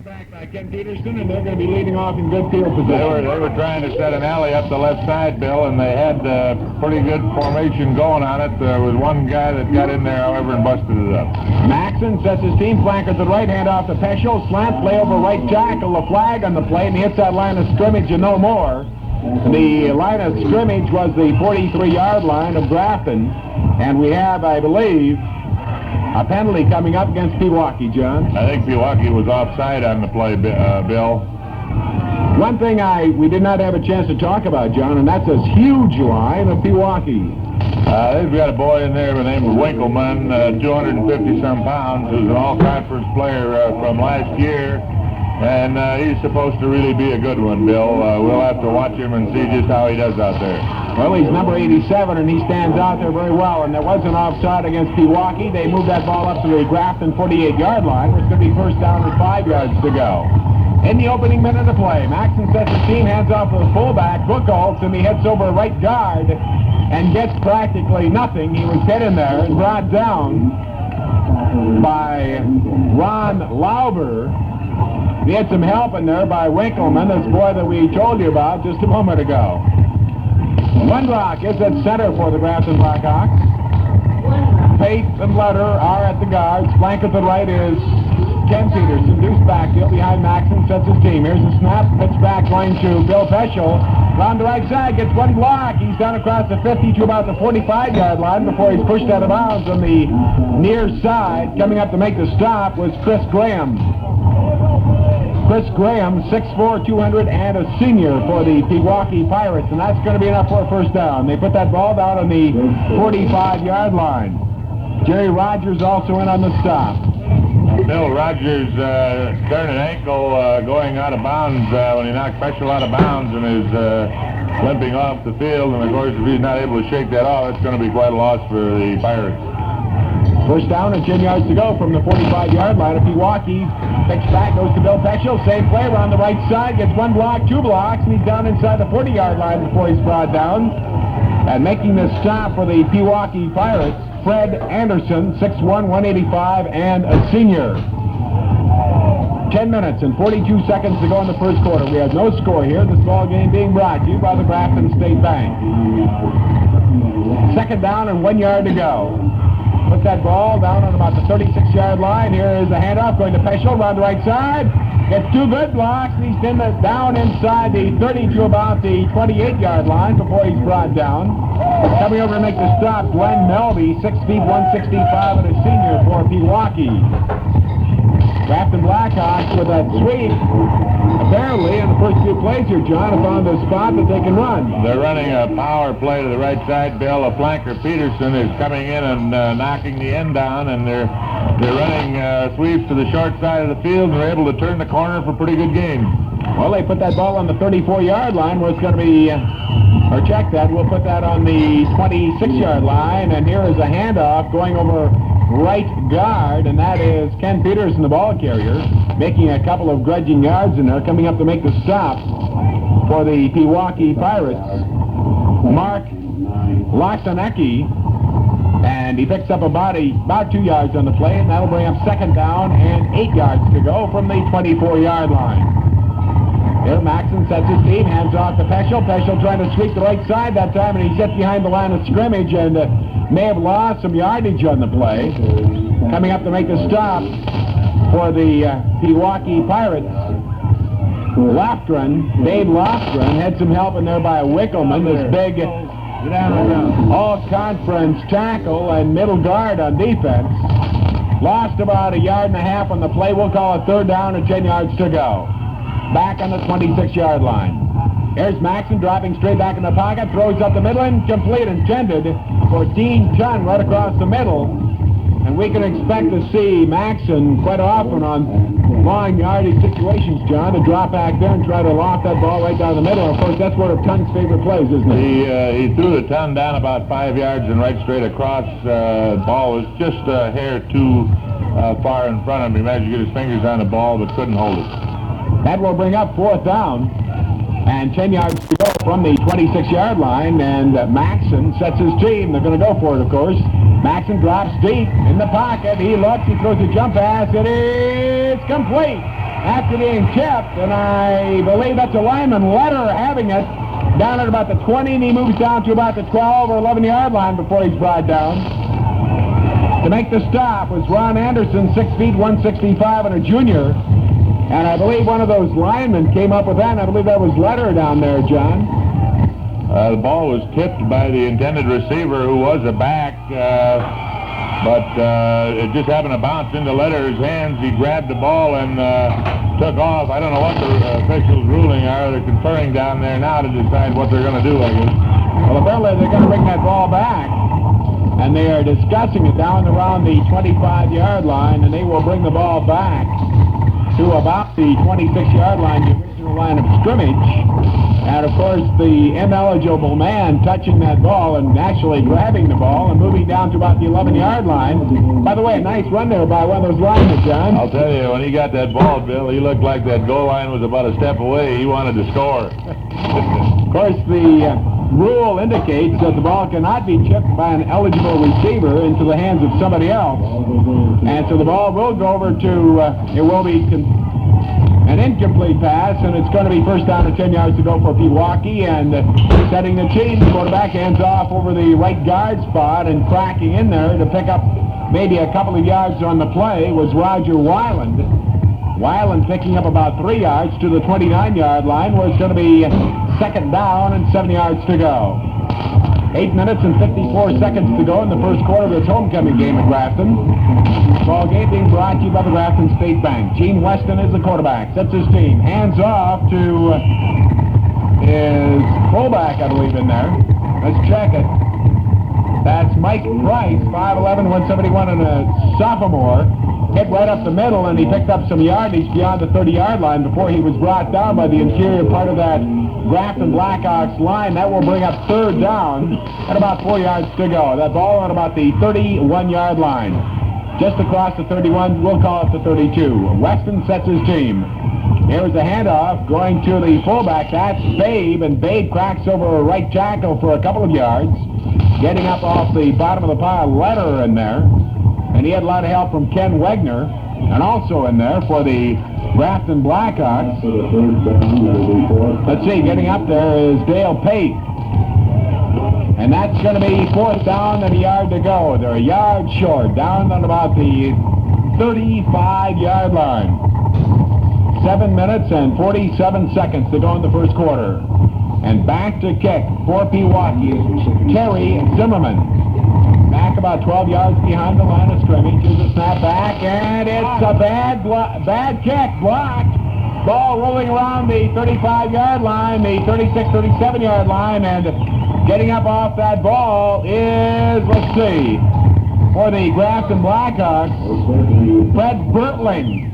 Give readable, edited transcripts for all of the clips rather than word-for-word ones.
Back by Ken Peterson, and they're going to be leading off in good field position. They were trying to set an alley up the left side, Bill, and they had pretty good formation going on it. There was one guy that got in there, however, and busted it up. Maxson sets his team flanker to the right, hand off to Peshel. Slant play over right tackle, the flag on the play, and he hits that line of scrimmage and no more. The line of scrimmage was the 43-yard line of Grafton, and we have, I believe, a penalty coming up against Pewaukee, John. I think Pewaukee was offside on the play, Bill. One thing we did not have a chance to talk about, John, and that's this huge line of Pewaukee. They've got a boy in there by the name of Winkleman, 250-some pounds, who's an all-conference player from last year. And he's supposed to really be a good one, Bill. We'll have to watch him and see just how he does out there. Well, he's number 87, and he stands out there very well. And there was an offside against Pewaukee. They moved that ball up to the Grafton 48-yard line, where it's going to be first down with 5 yards to go. In the opening minute of play, Maxson sets his team, hands off to the fullback, Buchholz, and he hits over right guard and gets practically nothing. He was hit in there and brought down by Ron Lauber. We had some help in there by Winkleman, this boy that we told you about just a moment ago. Lundrock is at center for the Grafton Blackhawks. Faith and Letter are at the guards. Flank at the right is Ken Peterson. Deuce backfield behind Maxson, sets his team. Here's a snap, pitch back going to Bill Peshel. Round the right side, gets one block. He's down across the 50 to about the 45-yard line before he's pushed out of bounds on the near side. Coming up to make the stop was Chris Graham. Chris Graham, 6'4", 200, and a senior for the Pewaukee Pirates, and that's going to be enough for a first down. They put that ball down on the 45-yard line. Jerry Rogers also in on the stop. Bill Rogers turned an ankle going out of bounds when he knocked Peshel out of bounds and is limping off the field, and of course if he's not able to shake that off, it's going to be quite a loss for the Pirates. First down and 10 yards to go from the 45-yard line of Pewaukee. Pitch back, goes to Bill Peshel. Same play around the right side. Gets one block, 2 blocks, and he's down inside the 40-yard line before he's brought down. And making the stop for the Pewaukee Pirates, Fred Anderson, 6'1", 185, and a senior. 10 minutes and 42 seconds to go in the first quarter. We have no score here. This ball game being brought to you by the Grafton State Bank. Second down and 1 yard to go. Put that ball down on about the 36-yard line. Here is the handoff going to Peshel around the right side. Gets 2 good blocks, and he's down inside the 30 to about the 28-yard line before he's brought down. Coming over to make the stop, Glenn Melby, 6 feet, 165, and a senior for Pewaukee. Grafton Blackhawks with that sweep. Apparently, in the first few plays here, John, have found a spot that they can run. They're running a power play to the right side, Bill. A flanker, Peterson, is coming in and knocking the end down, and they're running sweeps to the short side of the field, and they're able to turn the corner for pretty good gains. Well, they put that ball on the 34-yard line where it's going to be, or check that, we'll put that on the 26-yard line, and here is a handoff going over right guard, and that is Ken Peterson, the ball carrier, making a couple of grudging yards in there, coming up to make the stop for the Pewaukee Pirates. Mark Lasanecki, and he picks up about 2 yards on the play, and that'll bring up second down and 8 yards to go from the 24-yard line. Here Maxson sets his team, hands off to Peshel. Peshel trying to sweep the right side that time, and he's hit behind the line of scrimmage and may have lost some yardage on the play. Coming up to make the stop for the Pewaukee Pirates, Lofgren, Dave Lofgren, had some help in there by Winkleman, this big all-conference tackle and middle guard on defense. Lost about 1.5 yards on the play. We'll call it third down and 10 yards to go. Back on the 26-yard line. Here's Maxson dropping straight back in the pocket, throws up the middle, incomplete, intended for Dean Chun right across the middle. And we can expect to see Maxson quite often on long yardage situations, John, to drop back there and try to loft that ball right down the middle. Of course, that's one of Tun's favorite plays, isn't it? He threw the Tun down about 5 yards and right straight across. The ball was just a hair too far in front of him. He managed to get his fingers on the ball but couldn't hold it. That will bring up fourth down and 10 yards to go from the 26-yard line, and Maxson sets his team. They're going to go for it, of course. Maxson drops deep in the pocket. He looks, he throws a jump pass. It is complete after being tipped, and I believe that's a lineman, Letter, having it down at about the 20, and he moves down to about the 12 or 11-yard line before he's brought down. To make the stop was Ron Anderson, 6 feet, 165, and a junior. And I believe one of those linemen came up with that, and I believe that was Letter down there, John. The ball was tipped by the intended receiver, who was a back, but it just happened to bounce into Letter's hands. He grabbed the ball and took off. I don't know what the officials' ruling are. They're conferring down there now to decide what they're going to do, I guess. Well, apparently they're going to bring that ball back, and they are discussing it down around the 25-yard line, and they will bring the ball back to about the 26-yard line, the original line of scrimmage. And, of course, the ineligible man touching that ball and actually grabbing the ball and moving down to about the 11-yard line. By the way, a nice run there by one of those linemen, John. I'll tell you, when he got that ball, Bill, he looked like that goal line was about a step away. He wanted to score. Of course, the rule indicates that the ball cannot be chipped by an eligible receiver into the hands of somebody else. And so the ball will go over to, it will be an incomplete pass, and it's going to be first down and 10 yards to go for Pewaukee, and setting the team. The quarterback hands off over the right guard spot, and cracking in there to pick up maybe a couple of yards on the play was Roger Weiland. Weiland picking up about 3 yards to the 29-yard line, where it's going to be second down and 7 yards to go. 8 minutes and 54 seconds to go in the first quarter of this homecoming game at Grafton. Ball game being brought to you by the Grafton State Bank. Gene Weston is the quarterback. Sets his team. Hands off to his fullback, I believe, in there. Let's check it. That's Mike Price, 5'11", 171, and a sophomore. Hit right up the middle, and he picked up some yardage beyond the 30-yard line before he was brought down by the interior part of that Grafton Blackhawks line. That will bring up third down at about 4 yards to go. That ball on about the 31-yard line. Just across the 31, we'll call it the 32. Weston sets his team. Here's the handoff going to the fullback. That's Babe, and Babe cracks over a right tackle for a couple of yards. Getting up off the bottom of the pile, Letter in there. And he had a lot of help from Ken Wegner, and also in there for the Grafton Blackhawks. Let's see, getting up there is Dale Pate. And that's going to be fourth down and a yard to go. They're a yard short, down on about the 35-yard line. 7 minutes and 47 seconds to go in the first quarter. And back to kick for Pewaukee, Terry Zimmerman. Back about 12 yards behind the line of scrimmage. Here's a snap back, and it's a bad kick, blocked. Ball rolling around the 35-yard line, the 36, 37-yard line, and getting up off that ball is, let's see, for the Grafton Blackhawks, Fred Bertling.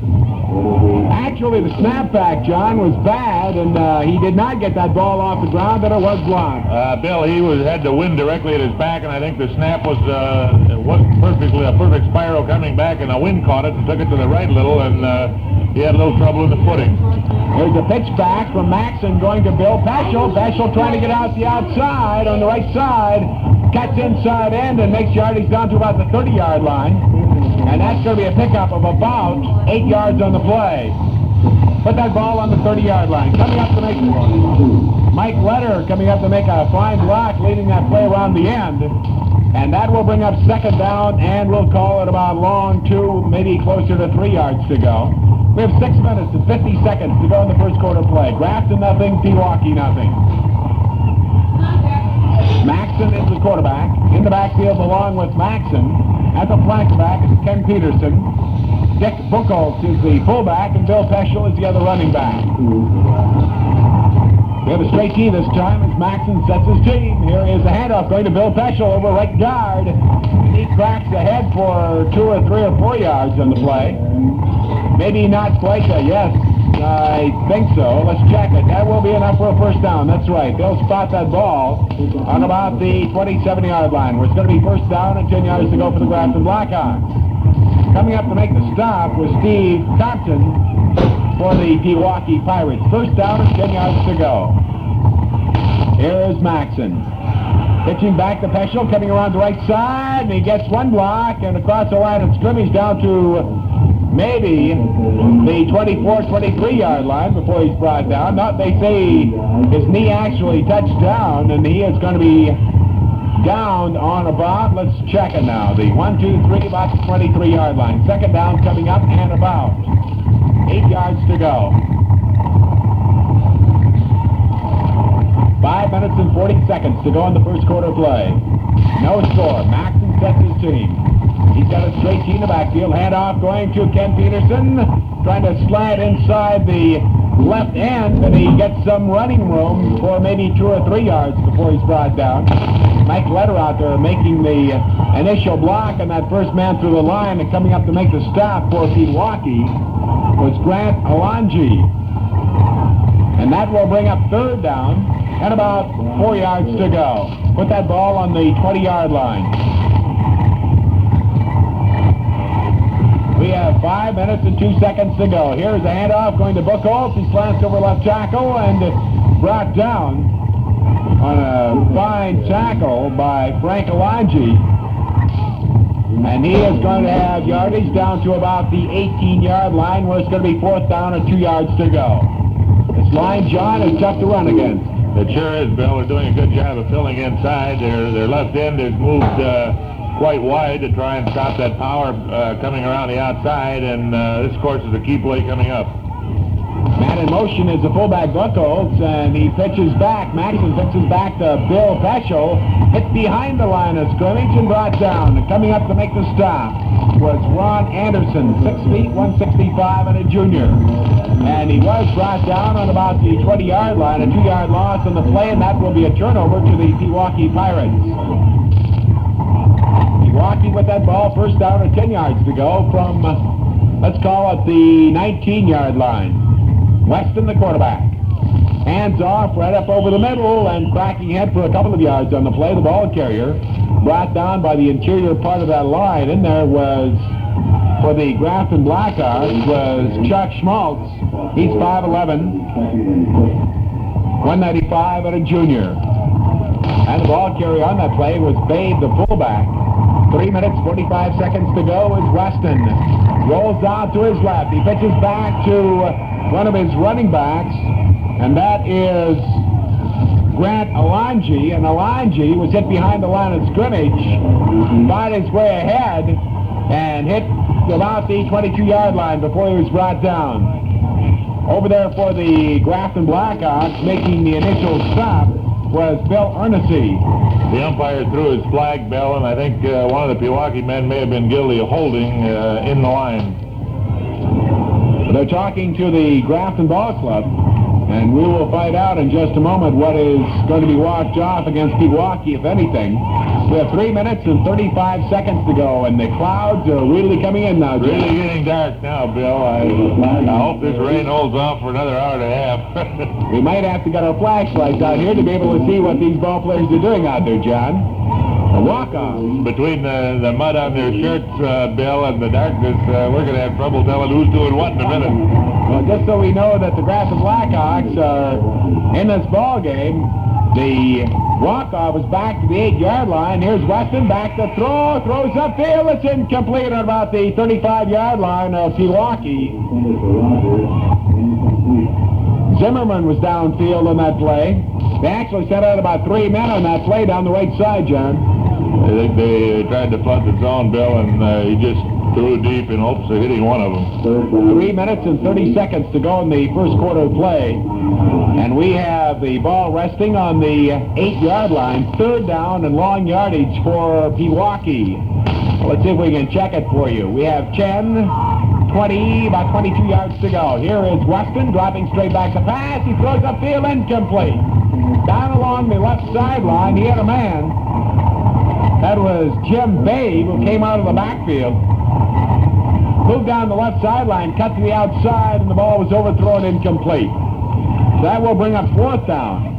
Actually, the snapback, John, was bad, and he did not get that ball off the ground, but it was blocked. Bill, he had the wind directly at his back, and I think the snap wasn't perfectly a perfect spiral coming back, and the wind caught it and took it to the right a little, and he had a little trouble in the footing. There's a pitch back from Maxon going to Bill Peshel. Peshel trying to get out the outside on the right side. Cuts inside end and makes yardage down to about the 30-yard line. And that's going to be a pickup of about 8 yards on the play. Put that ball on the 30-yard line. Coming up to make Mike Letter coming up to make a fine block, leading that play around the end. And that will bring up second down, and we'll call it about long 2, maybe closer to 3 yards to go. We have 6 minutes and 50 seconds to go in the first quarter play. Grafton nothing, Pewaukee nothing. Maxon is the quarterback. In the backfield along with Maxon. At the flank back is Ken Peterson. Dick Buchholz is the fullback, and Bill Peshel is the other running back. We have a straight tee this time as Maxon sets his team. Here is the handoff going to Bill Peshel over right guard. He cracks ahead for 2 or 3 or 4 yards on the play. Maybe not quite a yes. I think so. Let's check it. That will be enough for a first down. That's right. They'll spot that ball on about the 27-yard line, where it's going to be first down and 10 yards to go for the Grafton Blackhawks. Coming up to make the stop was Steve Compton for the Pewaukee Pirates. First down and 10 yards to go. Here is Maxon. Pitching back to Peshel, coming around the right side, and he gets one block, and across the line of scrimmage down to maybe the 24, 23-yard line before he's brought down. They say his knee actually touched down, and he is going to be down on about, let's check it now, the 1, 2, 3, about the 23-yard line. Second down coming up and about 8 yards to go. 5 minutes and 40 seconds to go in the first quarter play. No score. Maxson sets his team. He's got a straight team in the backfield. Handoff going to Ken Peterson. Trying to slide inside the left end, and he gets some running room for maybe 2 or 3 yards before he's brought down. Mike Letter out there making the initial block, and that first man through the line and coming up to make the stop for Pewaukee was Grant Alonji. And that will bring up third down and about 4 yards to go. Put that ball on the 20-yard line. We have 5 minutes and 2 seconds to go. Here's a handoff going to Buchholz. He slants over left tackle and brought down on a fine tackle by Frank Alonji. And he is going to have yardage down to about the 18-yard line, where it's going to be fourth down and 2 yards to go. This line, John, is tough to run against. It sure is, Bill. They're doing a good job of filling inside. Their left end is moved quite wide to try and stop that power coming around the outside, and this, of course, is a key play coming up. Man in motion is the fullback Buchholz, and he pitches back. Maxson pitches back to Bill Peshel. Hit behind the line of scrimmage and brought down. And coming up to make the stop was Ron Anderson, 6 feet, 165, and a junior. And he was brought down on about the 20-yard line, a 2-yard loss on the play, and that will be a turnover to the Pewaukee Pirates. Pewaukee with that ball, first down and 10 yards to go from, let's call it the 19-yard line. Weston, the quarterback. Hands off, right up over the middle, and cracking head for a couple of yards on the play. The ball carrier brought down by the interior part of that line. In there was, for the Grafton Blackhawks, was Chuck Schmaltz. He's 5'11", 195, and a junior. And the ball carrier on that play was Babe, the fullback. 3 minutes, 45 seconds to go as Weston rolls out to his left. He pitches back to one of his running backs, and that is Grant Alonji. And Alonji was hit behind the line of scrimmage, fought his way ahead, and hit about the 22-yard line before he was brought down. Over there for the Grafton Blackhawks, making the initial stop, was Bill Ernessy. The umpire threw his flag, Bill, and I think one of the Pewaukee men may have been guilty of holding in the line. They're talking to the Grafton Ball Club, and we will find out in just a moment what is going to be walked off against Pewaukee, if anything. We have 3 minutes and 35 seconds to go, and the clouds are really coming in now, Jim. Really getting dark now, Bill. I hope this rain holds off for another hour and a half. We might have to get our flashlights out here to be able to see what these ball players are doing out there, John. A walk-off. Between the mud on their shirts, Bill, and the darkness, we're going to have trouble telling who's doing what in a minute. Well, just so we know that the Grafton Blackhawks are in this ball game, the walk-off is back to the 8-yard line. Here's Weston back to throw, throws upfield. It's incomplete on about the 35-yard line of Pewaukee. Zimmerman was downfield on that play. They actually sent out about 3 men on that play down the right side, John. I think they tried to flood the zone, Bill, and he just threw deep in hopes of hitting one of them. 3 minutes and 30 seconds to go in the first quarter of play. And we have the ball resting on the 8-yard line. Third down and long yardage for Pewaukee. Well, let's see if we can check it for you. We have 10, 20, about 22 yards to go. Here is Weston dropping straight back to pass. He throws upfield, incomplete. Down along the left sideline, he had a man. That was Jim Babe, who came out of the backfield. Moved down the left sideline, cut to the outside, and the ball was overthrown incomplete. So that will bring up fourth down.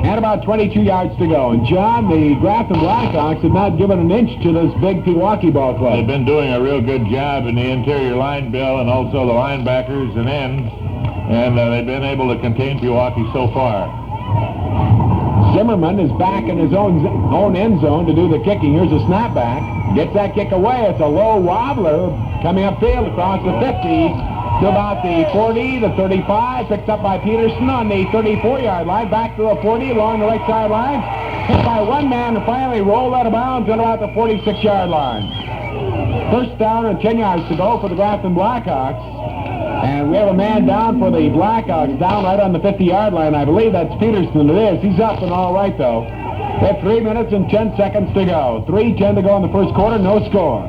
And about 22 yards to go. And John, the Grafton Blackhawks have not given an inch to this big Pewaukee ball club. They've been doing a real good job in the interior line, Bill, and also the linebackers and ends. And they've been able to contain Pewaukee so far. Zimmerman is back in his own end zone to do the kicking. Here's a snapback. Gets that kick away. It's a low wobbler. coming upfield across the 50 to about the 40, the 35, picked up by Peterson on the 34-yard line, back to the 40 along the right sideline, hit by one man and finally rolled out of bounds at about the 46-yard line. First down and 10 yards to go for the Grafton Blackhawks. And we have a man down for the Blackhawks, down right on the 50-yard line. I believe that's Peterson. It is. He's up and all right, though. They have 3 minutes and 10 seconds to go. 3:10 to go in the first quarter, no score.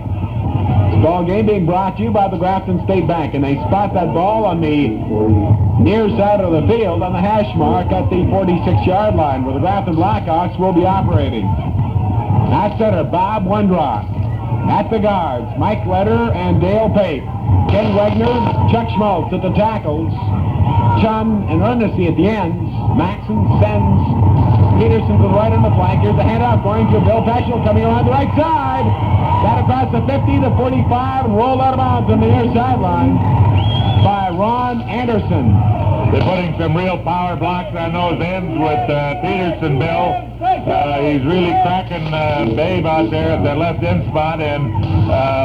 This ball game being brought to you by the Grafton State Bank, and they spot that ball on the near side of the field on the hash mark at the 46-yard line, where the Grafton Blackhawks will be operating. At center, Bob Wendrock. At the guards, Mike Letter and Dale Pape. Ken Wegner, Chuck Schmaltz at the tackles. Chun and Ernestine at the ends. Maxson sends Peterson to the right on the flank. Here's the handoff going to Bill Peshel coming around the right side. Got across the 50, the 45, and rolled out of bounds on the near sideline by Ron Anderson. They're putting some real power blocks on those ends with Peterson, Bill. He's really cracking Babe out there at that left end spot, and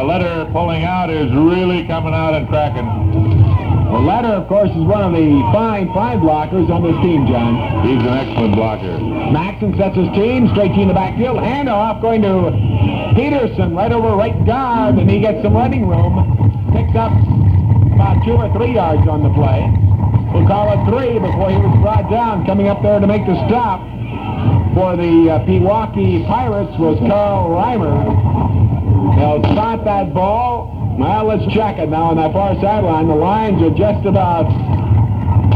Letter pulling out is really coming out and cracking. Well, Letter, of course, is one of the fine blockers on this team, John. He's an excellent blocker. Maxson sets his team, straight in the backfield, handoff going to Peterson, right over right guard, and he gets some running room. Picks up about 2 or 3 yards on the play. We'll call it 3 before he was brought down. Coming up there to make the stop for the Pewaukee Pirates was Carl Reimer. They'll spot that ball. Well, let's check it now on that far sideline. The lines are just about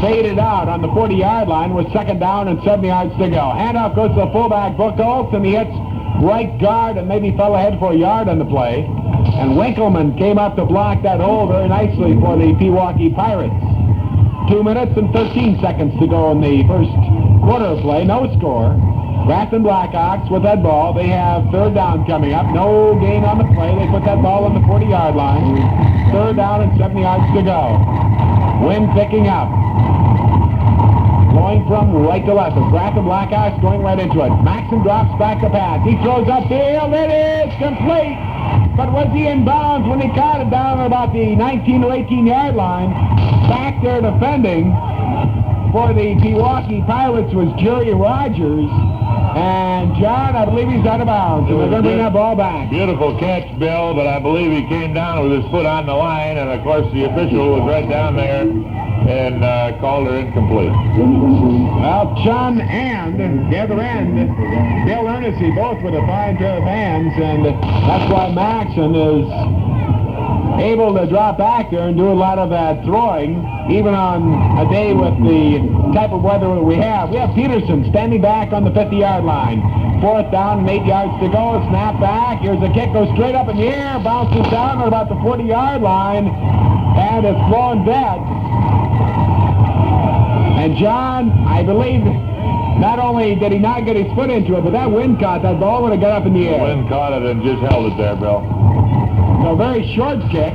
faded out on the 40-yard line with second down and 7 yards to go. Handoff goes to the fullback, Buchholz, and he hits right guard and maybe fell ahead for a yard on the play. And Winkleman came up to block that hole very nicely for the Pewaukee Pirates. 2 minutes and 13 seconds to go in the first quarter of play. No score. Grafton Blackhawks with that ball. They have third down coming up. No gain on the play. They put that ball on the 40-yard line. Third down and 7 yards to go. Wind picking up. Going from right to left. The Grafton Blackhawks going right into it. Maxson drops back to pass. He throws upfield. It is complete. But was he in bounds when he caught it down at about the 19 or 18-yard line? Back there defending for the Pewaukee Pirates was Jerry Rogers. And John, I believe he's out of bounds. So they're going to bring that ball back. Beautiful catch, Bill, but I believe he came down with his foot on the line, and of course the official was right down there and called her incomplete. Well, Chun and the other end, Bill Ernestine, both with a fine pair of hands, and that's why Maxson is able to drop back there and do a lot of that throwing, even on a day with the type of weather that we have. We have Peterson standing back on the 50-yard line. Fourth down and 8 yards to go. Snap back. Here's a kick. Goes straight up in the air. Bounces down at about the 40-yard line. And it's blown dead. And John, I believe, not only did he not get his foot into it, but that wind caught that ball when it got up in the air. The wind caught it and just held it there, Bill. So a very short kick.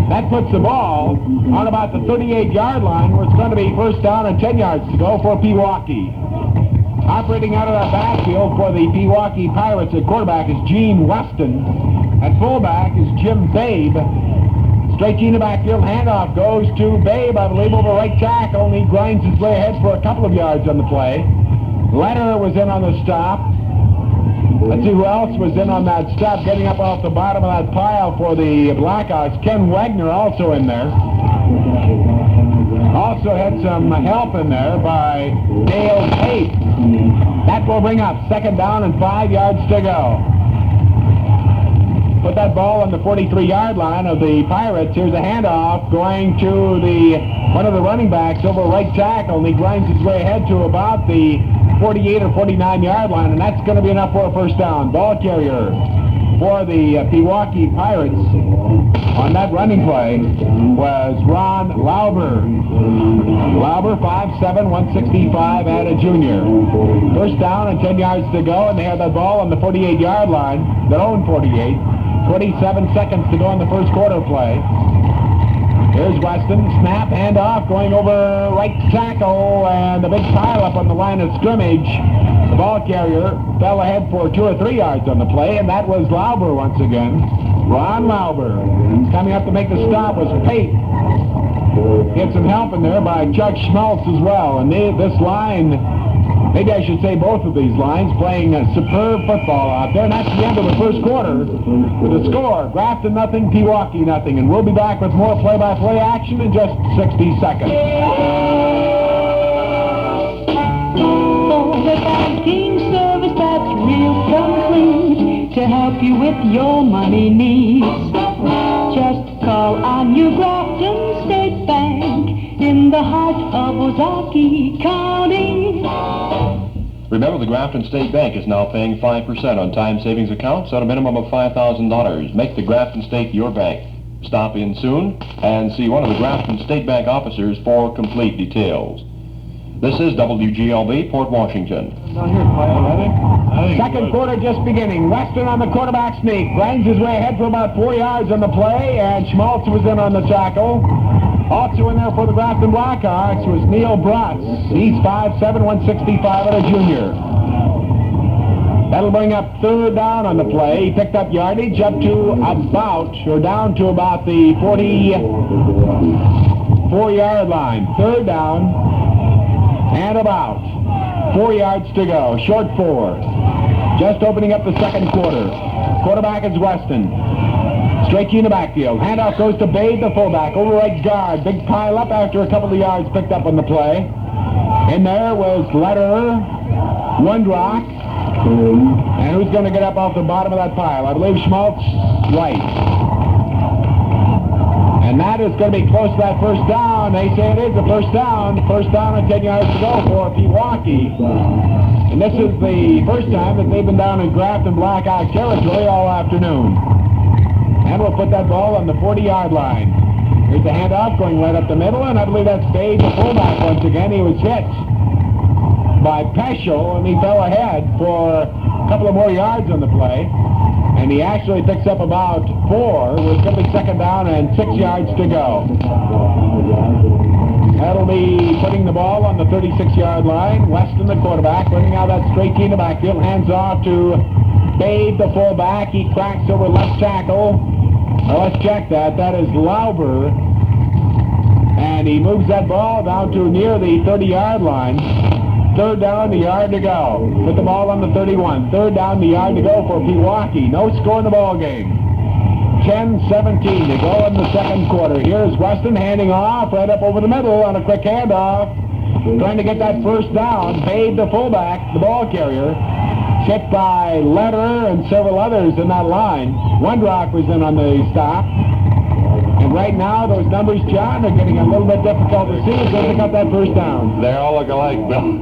That puts the ball on about the 38-yard line, where it's going to be first down and 10 yards to go for Pewaukee. Operating out of that backfield for the Pewaukee Pirates at quarterback is Gene Weston. At fullback is Jim Babe. Straight in the backfield, handoff goes to Babe, I believe, over right tackle, and he grinds his way ahead for a couple of yards on the play. Leonard was in on the stop. Let's see who else was in on that stop, getting up off the bottom of that pile for the Blackhawks. Ken Wegner also in there. Also had some help in there by Dale Pape. That will bring up second down and 5 yards to go. Put that ball on the 43-yard line of the Pirates. Here's a handoff going to one of the running backs over right tackle, and he grinds his way ahead to about the 48 or 49-yard line, and that's going to be enough for a first down. Ball carrier for the Pewaukee Pirates on that running play was Ron Lauber. Lauber, 5'7", 165, and a junior. First down and 10 yards to go, and they have that ball on the 48-yard line, their own 48. 27 seconds to go in the first quarter play. Here's Weston, snap, handoff, going over right tackle, and the big pile-up on the line of scrimmage The ball carrier fell ahead for 2 or 3 yards on the play, and that was Lauber once again. Ron Lauber. Coming up to make the stop was Pate. Get some help in there by Chuck Schmaltz as well. And this line, maybe I should say both of these lines, playing a superb football out there. And that's the end of the first quarter with the score. Grafton nothing, Pewaukee nothing. And we'll be back with more play-by-play action in just 60 seconds. For the banking service that's real complete to help you with your money needs, just call on your Grafton State Bank in the heart of Ozaki County. Remember, the Grafton State Bank is now paying 5% on time savings accounts at a minimum of $5,000. Make the Grafton State your bank. Stop in soon and see one of the Grafton State Bank officers for complete details. This is WGLB, Port Washington. Second quarter just beginning. Weston on the quarterback sneak. Grinds his way ahead for about 4 yards on the play, and Schmaltz was in on the tackle. Also in there for the Grafton Blackhawks was Neil Brutz. He's 5'7", 165, and a junior. That'll bring up third down on the play. He picked up yardage up to about, or down to about the 44-yard line. Third down and about 4 yards to go. Short 4. Just opening up the second quarter. Quarterback is Weston. Straight in the backfield. Handoff goes to Babe, the fullback. Over right guard. Big pile up after a couple of yards picked up on the play. In there was Lederer, Wondrock. And who's going to get up off the bottom of that pile? I believe Schmaltz, right. And that is going to be close to that first down. They say it is a first down. First down and 10 yards to go for Pewaukee. And this is the first time that they've been down in Grafton Blackhawk territory all afternoon. And we'll put that ball on the 40-yard line. Here's the handoff going right up the middle, and I believe that's Dave, the fullback, once again. He was hit by Peshel, and he fell ahead for a couple of more yards on the play. And he actually picks up about 4. With going to be second down and 6 yards to go. That'll be putting the ball on the 36-yard line. Weston, the quarterback, running out that straight in the backfield. Hands off to Babe, the fullback. He cracks over left tackle. Now let's check that. That is Lauber. And he moves that ball down to near the 30-yard line. Third down, the yard to go. Put the ball on the 31. Third down, the yard to go for Pewaukee. No score in the ball game. 10-17 to go in the second quarter. Here's Weston handing off right up over the middle on a quick handoff. Trying to get that first down. Babe, the fullback, the ball carrier. Hit by Lederer and several others in that line. Wondrock was in on the stop. And right now, those numbers, John, are getting a little bit difficult to see as they pick up that first down. They all look alike, Bill.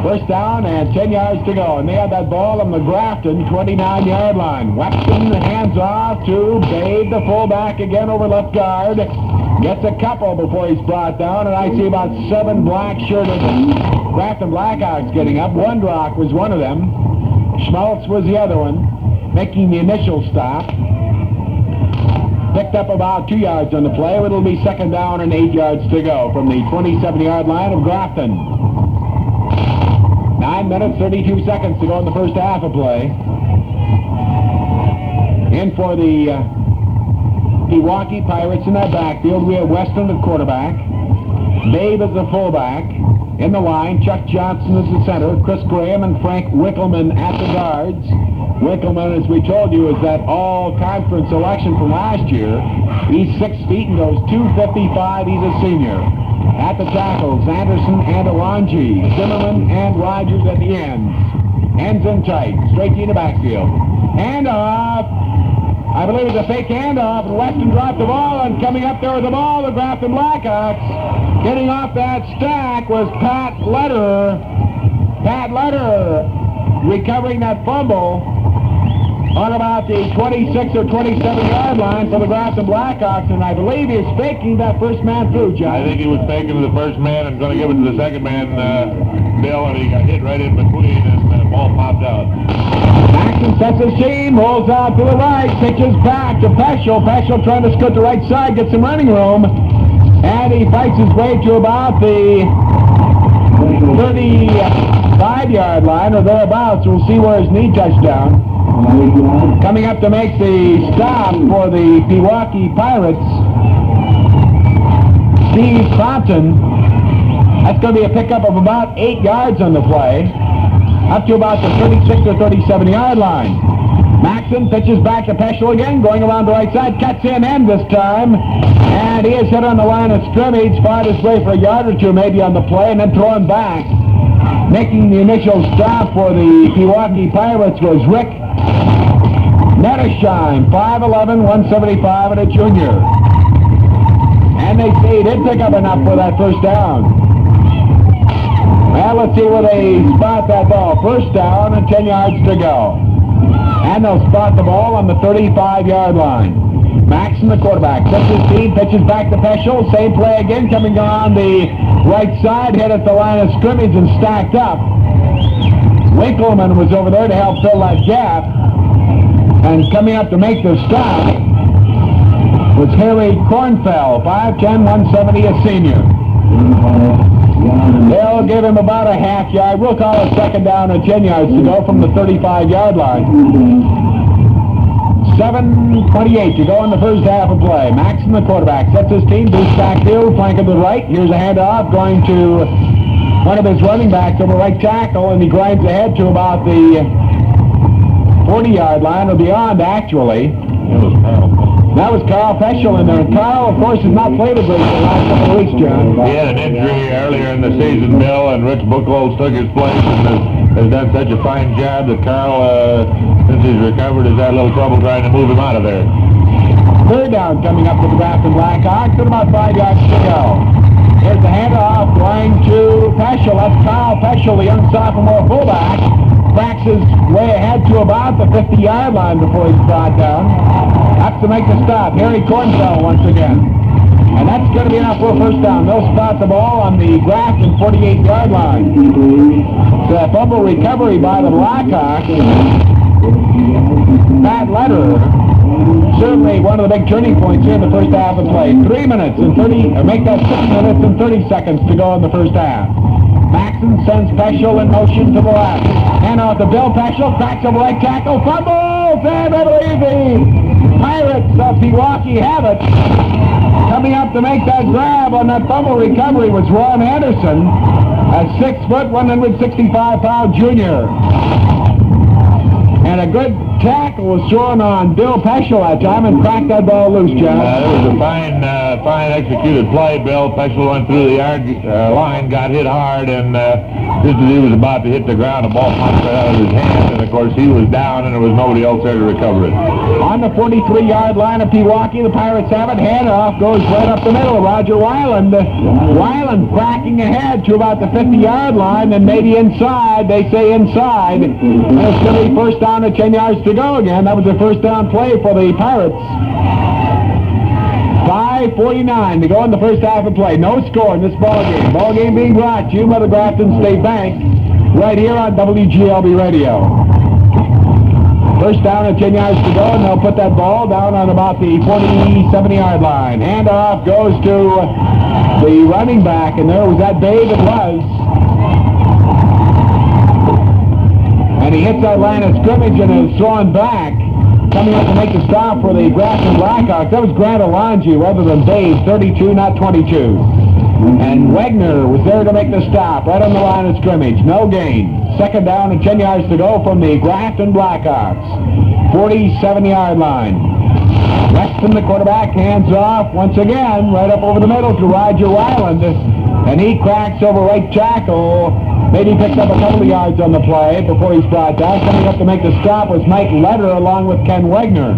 First down and 10 yards to go. And they have that ball on the Grafton 29-yard line. Weston hands off to Babe, the fullback, again over left guard. Gets a couple before he's brought down, and I see about 7 black-shirted Grafton Blackhawks getting up. Wondrock was one of them. Schmaltz was the other one, making the initial stop. Picked up about 2 yards on the play. It'll be second down and 8 yards to go from the 27-yard line of Grafton. 9 minutes, 32 seconds to go in the first half of play. In for the Pewaukee Pirates in that backfield, we have Weston at quarterback. Babe is the fullback. In the line, Chuck Johnson is the center. Chris Graham and Frank Wickelman at the guards. Wickelman, as we told you, is that all-conference selection from last year. He's 6 feet and goes 255. He's a senior. At the tackles, Anderson and Aranji. Zimmerman and Rogers at the ends. Ends in tight. Straight to the backfield. Handoff. I believe it's a fake handoff, and Weston dropped the ball, and coming up there with the ball, the Grafton Blackhawks. Getting off that stack was Pat Lederer. Pat Lederer recovering that fumble on about the 26 or 27-yard line for the Grafton Blackhawks, and I believe he's faking that first man through, John. I think he was faking the first man and going to give it to the second man, Bill, and he got hit right in between, and the ball popped out. Maxson sets his seam, rolls out to the right, pitches back to Peshel. Peshel trying to scoot the right side, get some running room, and he fights his way to about the 35-yard line or thereabouts. We'll see where his knee touched down. Coming up to make the stop for the Pewaukee Pirates, Steve Crompton. That's going to be a pickup of about 8 yards on the play, up to about the 36 or 37-yard line. Maxson pitches back to Peshel again, going around the right side, cuts in end this time, and he is hit on the line of scrimmage, fired his way for a yard or two maybe on the play, and then thrown back. Making the initial stop for the Pewaukee Pirates was Rick Nettershine, 5'11", 175, and a junior. And they say he did pick up enough for that first down. Well, let's see where they spot that ball. First down and 10 yards to go. And they'll spot the ball on the 35-yard line. Maxson, the quarterback, sets his feet, pitches back to Peshel. Same play again, coming on the right side, hit at the line of scrimmage and stacked up. Winkleman was over there to help fill that gap. And coming up to make the stop was Harry Kornfeld, 5'10", 170, a senior. They'll give him about a half yard. We'll call it second down and 10 yards to go from the 35-yard line. 7:28 to go in the first half of play. Maxson, the quarterback, sets his team, boosts backfield, flank to the right. Here's a handoff going to one of his running backs over right tackle, and he grinds ahead to about the 40-yard line or beyond, actually. That was Carl Peshel in there. And Carl, of course, has not played a great deal the last couple of weeks, John. He had an injury earlier in the season, Bill, and Rich Buchholz took his place and has done such a fine job that Carl, since he's recovered, has had a little trouble trying to move him out of there. Third down coming up for the Grafton Blackhawks at about 5 yards to go. Here's the handoff going to Peshel. That's Carl Peshel, the young sophomore fullback. Cracks his way ahead to about the 50-yard line before he's brought down. Up to make the stop, Harry Kornfeld once again. And that's going to be enough for a first down. They'll spot the ball on the Grafton 48-yard line. It's a fumble recovery by the Blackhawks. Pat Lederer, certainly one of the big turning points here in the first half of play. 3 minutes and 30, or make that 6 minutes and 30 seconds to go in the first half. Maxson sends Peshel in motion to the left. And out to Bill Peshel, cracks over right tackle, fumbles, and I believe the Pirates of Pewaukee have it. Coming up to make that grab on that fumble recovery was Ron Anderson, a 6 foot, 165-pound junior. And a good tackle was thrown on Bill Peshel that time and cracked that ball loose, John. It was a fine executed play. Bill Peshel went through the yard line, got hit hard, and just as he was about to hit the ground, the ball popped right out of his hand, and of course he was down, and there was nobody else there to recover it. On the 43-yard line of Pewaukee, the Pirates have it. Handoff goes right up the middle. Roger Weiland. Weiland cracking ahead to about the 50-yard line, and maybe inside. They say inside. And it's going to be first down at 10 yards to go again. That was the first down play for the Pirates. 5:49 to go in the first half of play. No score in this ball game. Ball game being brought to you by the Grafton State Bank right here on WGLB Radio. First down at 10 yards to go, and they'll put that ball down on about the 47-yard line. Handoff goes to the running back, and there was that Babe it was. And he hits that line of scrimmage and is thrown back. Coming up to make the stop for the Grafton Blackhawks. That was Grant Alonji rather than Babe, 32, not 22. And Wegner was there to make the stop right on the line of scrimmage. No gain. Second down and 10 yards to go from the Grafton Blackhawks. 47-yard line. Weston, the quarterback, hands off once again right up over the middle to Roger Weiland. And he cracks over right tackle. Maybe picks up a couple of yards on the play before he's brought down. Coming up to make the stop was Mike Lederer along with Ken Wegner.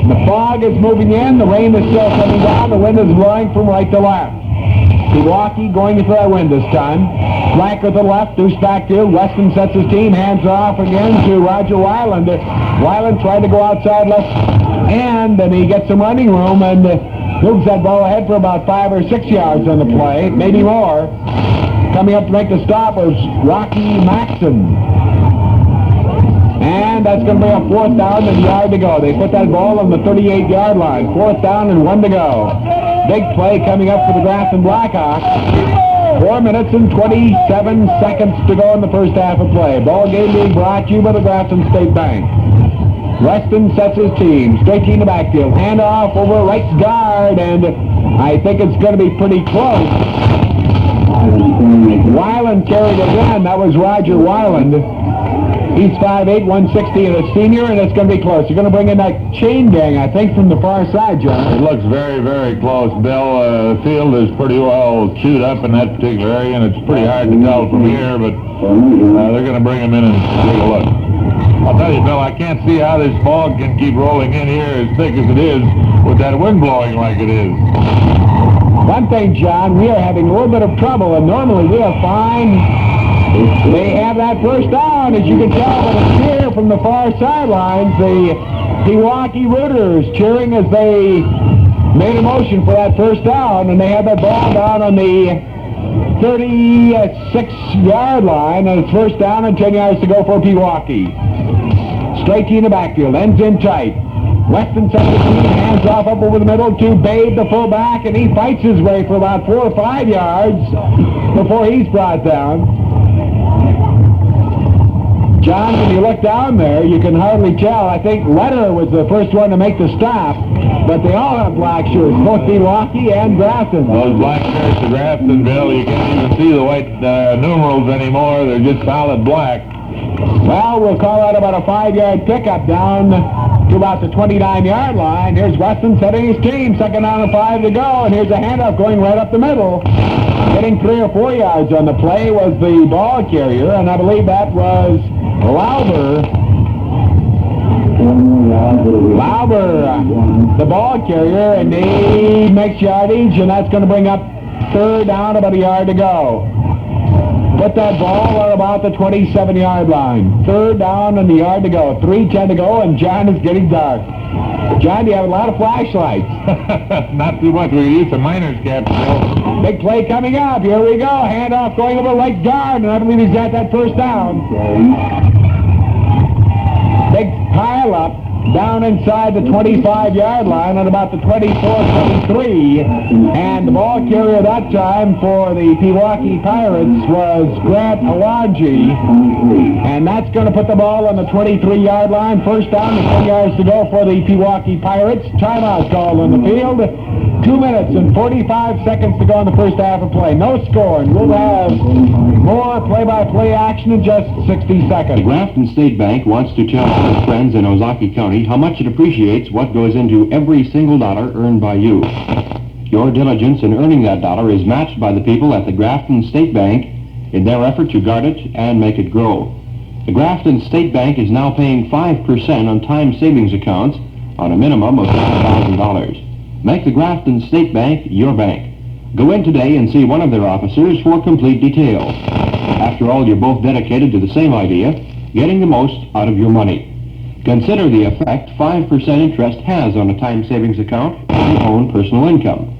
The fog is moving in. The rain is still coming down. The wind is blowing from right to left. Pewaukee going for that wind this time. Flanker to the left, deuce backfield. Weston sets his team, hands off again to Roger Weiland. Weiland tried to go outside left end, and he gets some running room and moves that ball ahead for about 5 or 6 yards on the play, maybe more. Coming up to make the stop was Rocky Maxson. And that's going to be a fourth down and a yard to go. They put that ball on the 38-yard line. Fourth down and 1 to go. Big play coming up for the Grafton Blackhawks. 4 minutes and 27 seconds to go in the first half of play. Ball game being brought to you by the Grafton State Bank. Weston sets his team. Straight team to backfield. Handoff over right guard, and I think it's going to be pretty close. Weiland carried it in. That was Roger Weiland. He's 5'8", 160, and a senior, and it's going to be close. You're going to bring in that chain gang, I think, from the far side, John. It looks very, very close, Bill. The field is pretty well chewed up in that particular area, and it's pretty hard to tell from here, but they're going to bring him in and take a look. I'll tell you, Bill, I can't see how this fog can keep rolling in here as thick as it is with that wind blowing like it is. One thing, John, we are having a little bit of trouble, and normally we are fine. They have that first down, as you can tell by the cheer from the far sidelines. The Pewaukee Rooters cheering as they made a motion for that first down, and they had that ball down on the 36-yard line, and it's first down and 10 yards to go for Pewaukee. Straight in the backfield, ends in tight. Weston sets the team, hands off up over the middle to Babe, the fullback, and he fights his way for about 4 or 5 yards before he's brought down. John, when you look down there, you can hardly tell. I think Letter was the first one to make the stop, but they all have black shirts, both Pewaukee and Grafton. Those black shirts of Grafton, Bill, you can't even see the white numerals anymore. They're just solid black. Well, we'll call out about a 5-yard pickup down to about the 29-yard line. Here's Weston setting his team. Second down and 5 to go, and here's a handoff going right up the middle. Getting 3 or 4 yards on the play was the ball carrier, and I believe that was Lauber, the ball carrier, and he makes yardage, and that's going to bring up third down, about a yard to go. Put that ball at about the 27-yard line. Third down and a yard to go. 3:10 to go, and John is getting dark. John, you have a lot of flashlights. Not too much. We can use some miner's caps, Bill. Big play coming up. Here we go. Handoff going over right guard, and I believe he's got that first down. Big pile up down inside the 25-yard line at about the 24-23. And the ball carrier that time for the Pewaukee Pirates was Grant Awanji. And that's going to put the ball on the 23-yard line. First down and 10 yards to go for the Pewaukee Pirates. Timeout called on the field. 2 minutes and 45 seconds to go in the first half of play. No score, and we'll have more play-by-play action in just 60 seconds. The Grafton State Bank wants to tell its friends in Ozaukee County how much it appreciates what goes into every single dollar earned by you. Your diligence in earning that dollar is matched by the people at the Grafton State Bank in their effort to guard it and make it grow. The Grafton State Bank is now paying 5% on time savings accounts on a minimum of $5,000. Make the Grafton State Bank your bank. Go in today and see one of their officers for complete details. After all, you're both dedicated to the same idea, getting the most out of your money. Consider the effect 5% interest has on a time savings account on your own personal income.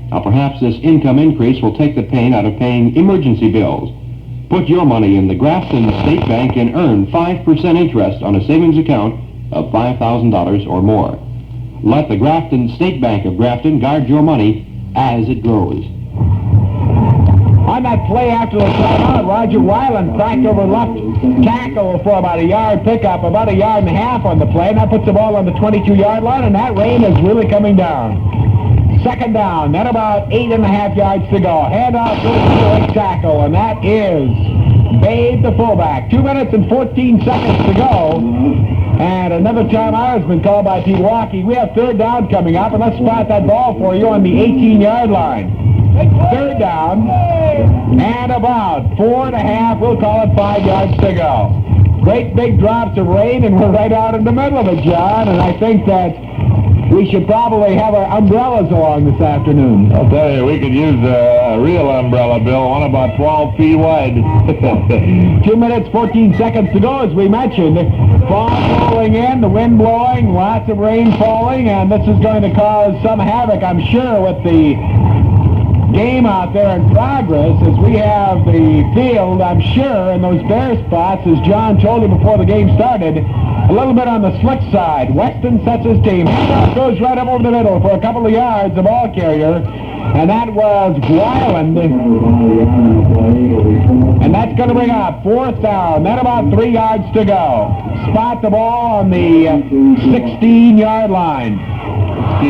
Now, perhaps this income increase will take the pain out of paying emergency bills. Put your money in the Grafton State Bank and earn 5% interest on a savings account of $5,000 or more. Let the Grafton State Bank of Grafton guard your money as it grows. On that play after the timeout, Roger Weiland cracked over left tackle for about a yard pickup, about a yard and a half on the play, and that puts the ball on the 22-yard line, and that rain is really coming down. Second down, then about 8.5 yards to go. Handoff to the right tackle, and that is Babe, the fullback. 2 minutes and 14 seconds to go. And another timeout has been called by Pewaukee. We have third down coming up, and let's spot that ball for you on the 18-yard line. Third down, and about 4.5, we'll call it 5 yards to go. Great big drops of rain, and we're right out in the middle of it, John, and I think that we should probably have our umbrellas along this afternoon. I'll tell you, we could use a real umbrella, Bill, one about 12 feet wide. 2 minutes, 14 seconds to go, as we mentioned. Fog rolling in, the wind blowing, lots of rain falling, and this is going to cause some havoc, I'm sure, with the game out there in progress, as we have the field, I'm sure, in those bare spots, as John told you before the game started, A little bit on the slick side. Weston sets his team. Handoff goes right up over the middle for a couple of yards, the ball carrier. And that was Weiland. And that's going to bring up 4th down. Then about 3 yards to go. Spot the ball on the 16-yard line.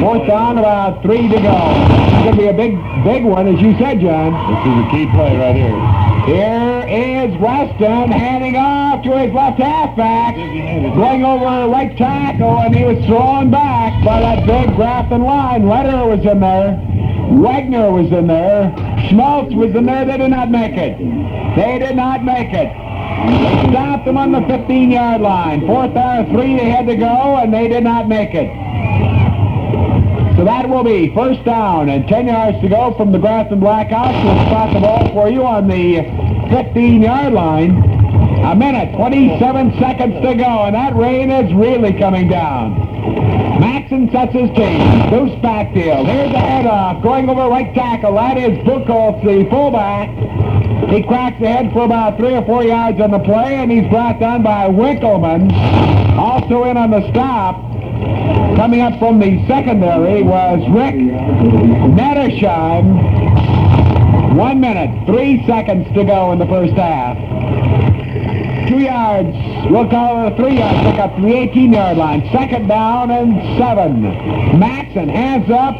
4th down, about 3 to go. It's going to be a big one, as you said, John. This is a key play right here. Here is Weston handing off to his left halfback. Going over right tackle, and he was thrown back by that big Grafton line. Lederer was in there. Wagner was in there. Schmaltz was in there. They did not make it. They did not make it. They stopped them on the 15-yard line. 4th down, 3 they had to go, and they did not make it. So that will be 1st down and 10 yards to go from the Grafton Blackhawks. We'll spot the ball for you on the 15-yard line. A minute, 27 seconds to go, and that rain is really coming down. Maxson sets his team. Deuce backfield. Here's a head-off. Going over right tackle. That is Buchholz, the fullback. He cracks ahead for about 3 or 4 yards on the play, and he's brought down by Winkleman. Also in on the stop, coming up from the secondary, was Rick Nettersheim. 1 minute, 3 seconds to go in the first half. 2 yards, we'll call it a 3-yard pickup from the 18-yard line. 2nd down and 7. Maxson hands up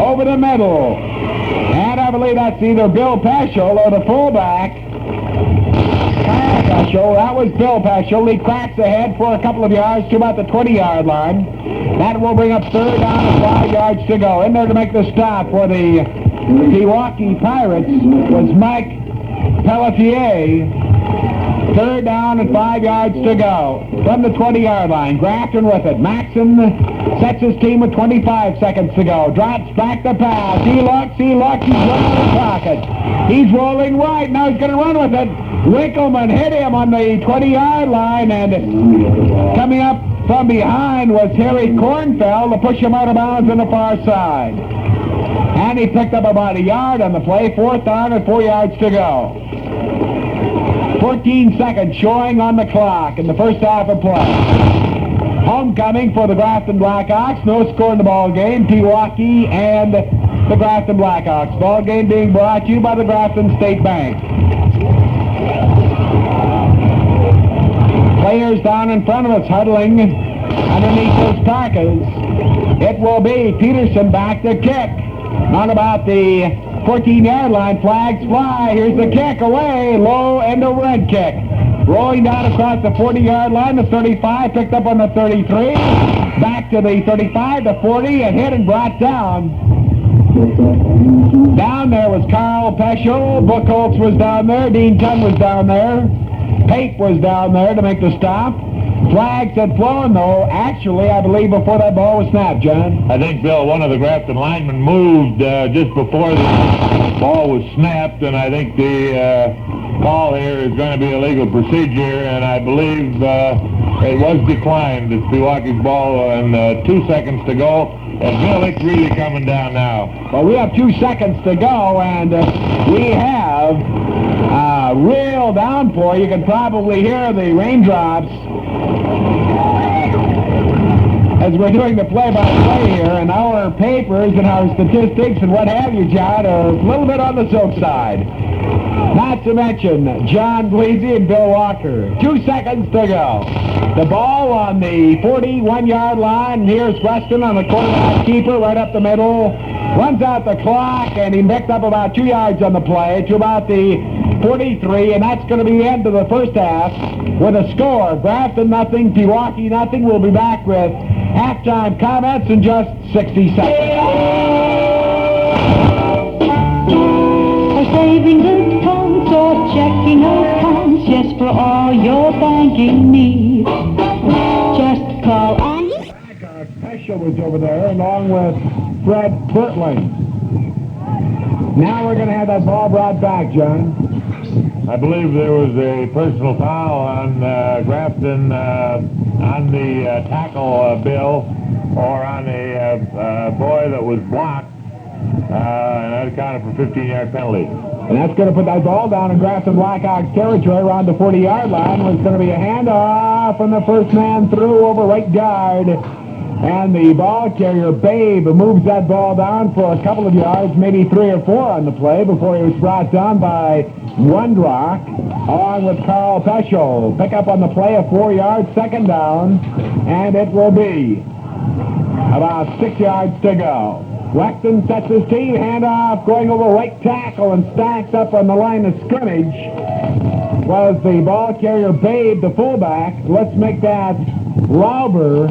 over the middle. And I believe that's either Bill Peshel or the fullback. Peshel, that was Bill Peshel. He cracks ahead for a couple of yards to about the 20-yard line. That will bring up 3rd down and 5 yards to go. In there to make the stop for the Pewaukee Pirates was Mike Pelletier. 3rd down and 5 yards to go from the 20-yard line. Grafton with it. Maxson sets his team with 25 seconds to go. Drops back the pass. He looks. He's running in the pocket. He's rolling right. Now he's going to run with it. Winkleman hit him on the 20-yard line, and coming up from behind was Harry Kornfeld to push him out of bounds on the far side. And he picked up about a yard on the play. 4th down and 4 yards to go. 14 seconds showing on the clock in the first half of play. Homecoming for the Grafton Blackhawks. No score in the ball game. Pewaukee and the Grafton Blackhawks. Ball game being brought to you by the Grafton State Bank. Players down in front of us huddling underneath those parkas. It will be Peterson back to kick. Not about the 14-yard line. Flags fly. Here's the kick away. Low end over end kick. Rolling down across the 40-yard line. The 35 picked up on the 33. Back to the 35, the 40, and hit and brought down. Down there was Carl Peshel. Buchholz was down there. Dean Tunn was down there. Pape was down there to make the stop. Flags had flown, though, actually, I believe, before that ball was snapped, John. I think, Bill, one of the Grafton linemen moved just before the ball was snapped, and I think the call here is going to be a legal procedure, and I believe it was declined. It's Pewaukee's ball, and 2 seconds to go. And, Bill, it's really coming down now. Well, we have 2 seconds to go, and we have a real downpour. You can probably hear the raindrops as we're doing the play-by-play here, and our papers and our statistics and what have you, John, are a little bit on the soap side. Not to mention John Bleasy and Bill Walker. 2 seconds to go. The ball on the 41-yard line. Here's Weston on the quarterback keeper right up the middle. Runs out the clock, and he picked up about 2 yards on the play to about the 43, and that's going to be the end of the first half with a score. Grafton nothing, Pewaukee nothing. We'll be back with halftime comments in just 60 seconds. For saving accounts or checking accounts, yes, for all your banking needs, just call on. Peshel was over there along with Fred Bertling. Now we're going to have that ball brought back, John. I believe there was a personal foul on Grafton on the tackle, Bill, or on a boy that was blocked. And that accounted for 15-yard penalty. And that's going to put that ball down in Grafton Blackhawks territory around the 40-yard line. Was going to be a handoff, and the first man through over right guard. And the ball carrier, Babe, moves that ball down for a couple of yards, maybe 3 or 4 on the play before he was brought down by Wondrock, along with Carl Peshel. Pick up on the play, a 4-yard second down, and it will be about 6 yards to go. Wexton sets his team, handoff, going over right tackle and stacks up on the line of scrimmage. Was the ball carrier Babe, the fullback. Let's make that Lauber,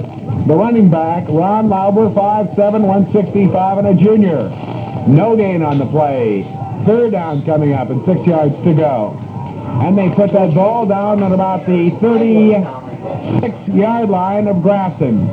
the running back. Ron Lauber, 5'7", 165, and a junior. No gain on the play. Third down coming up and 6 yards to go. And they put that ball down at about the 36-yard line of Grafton.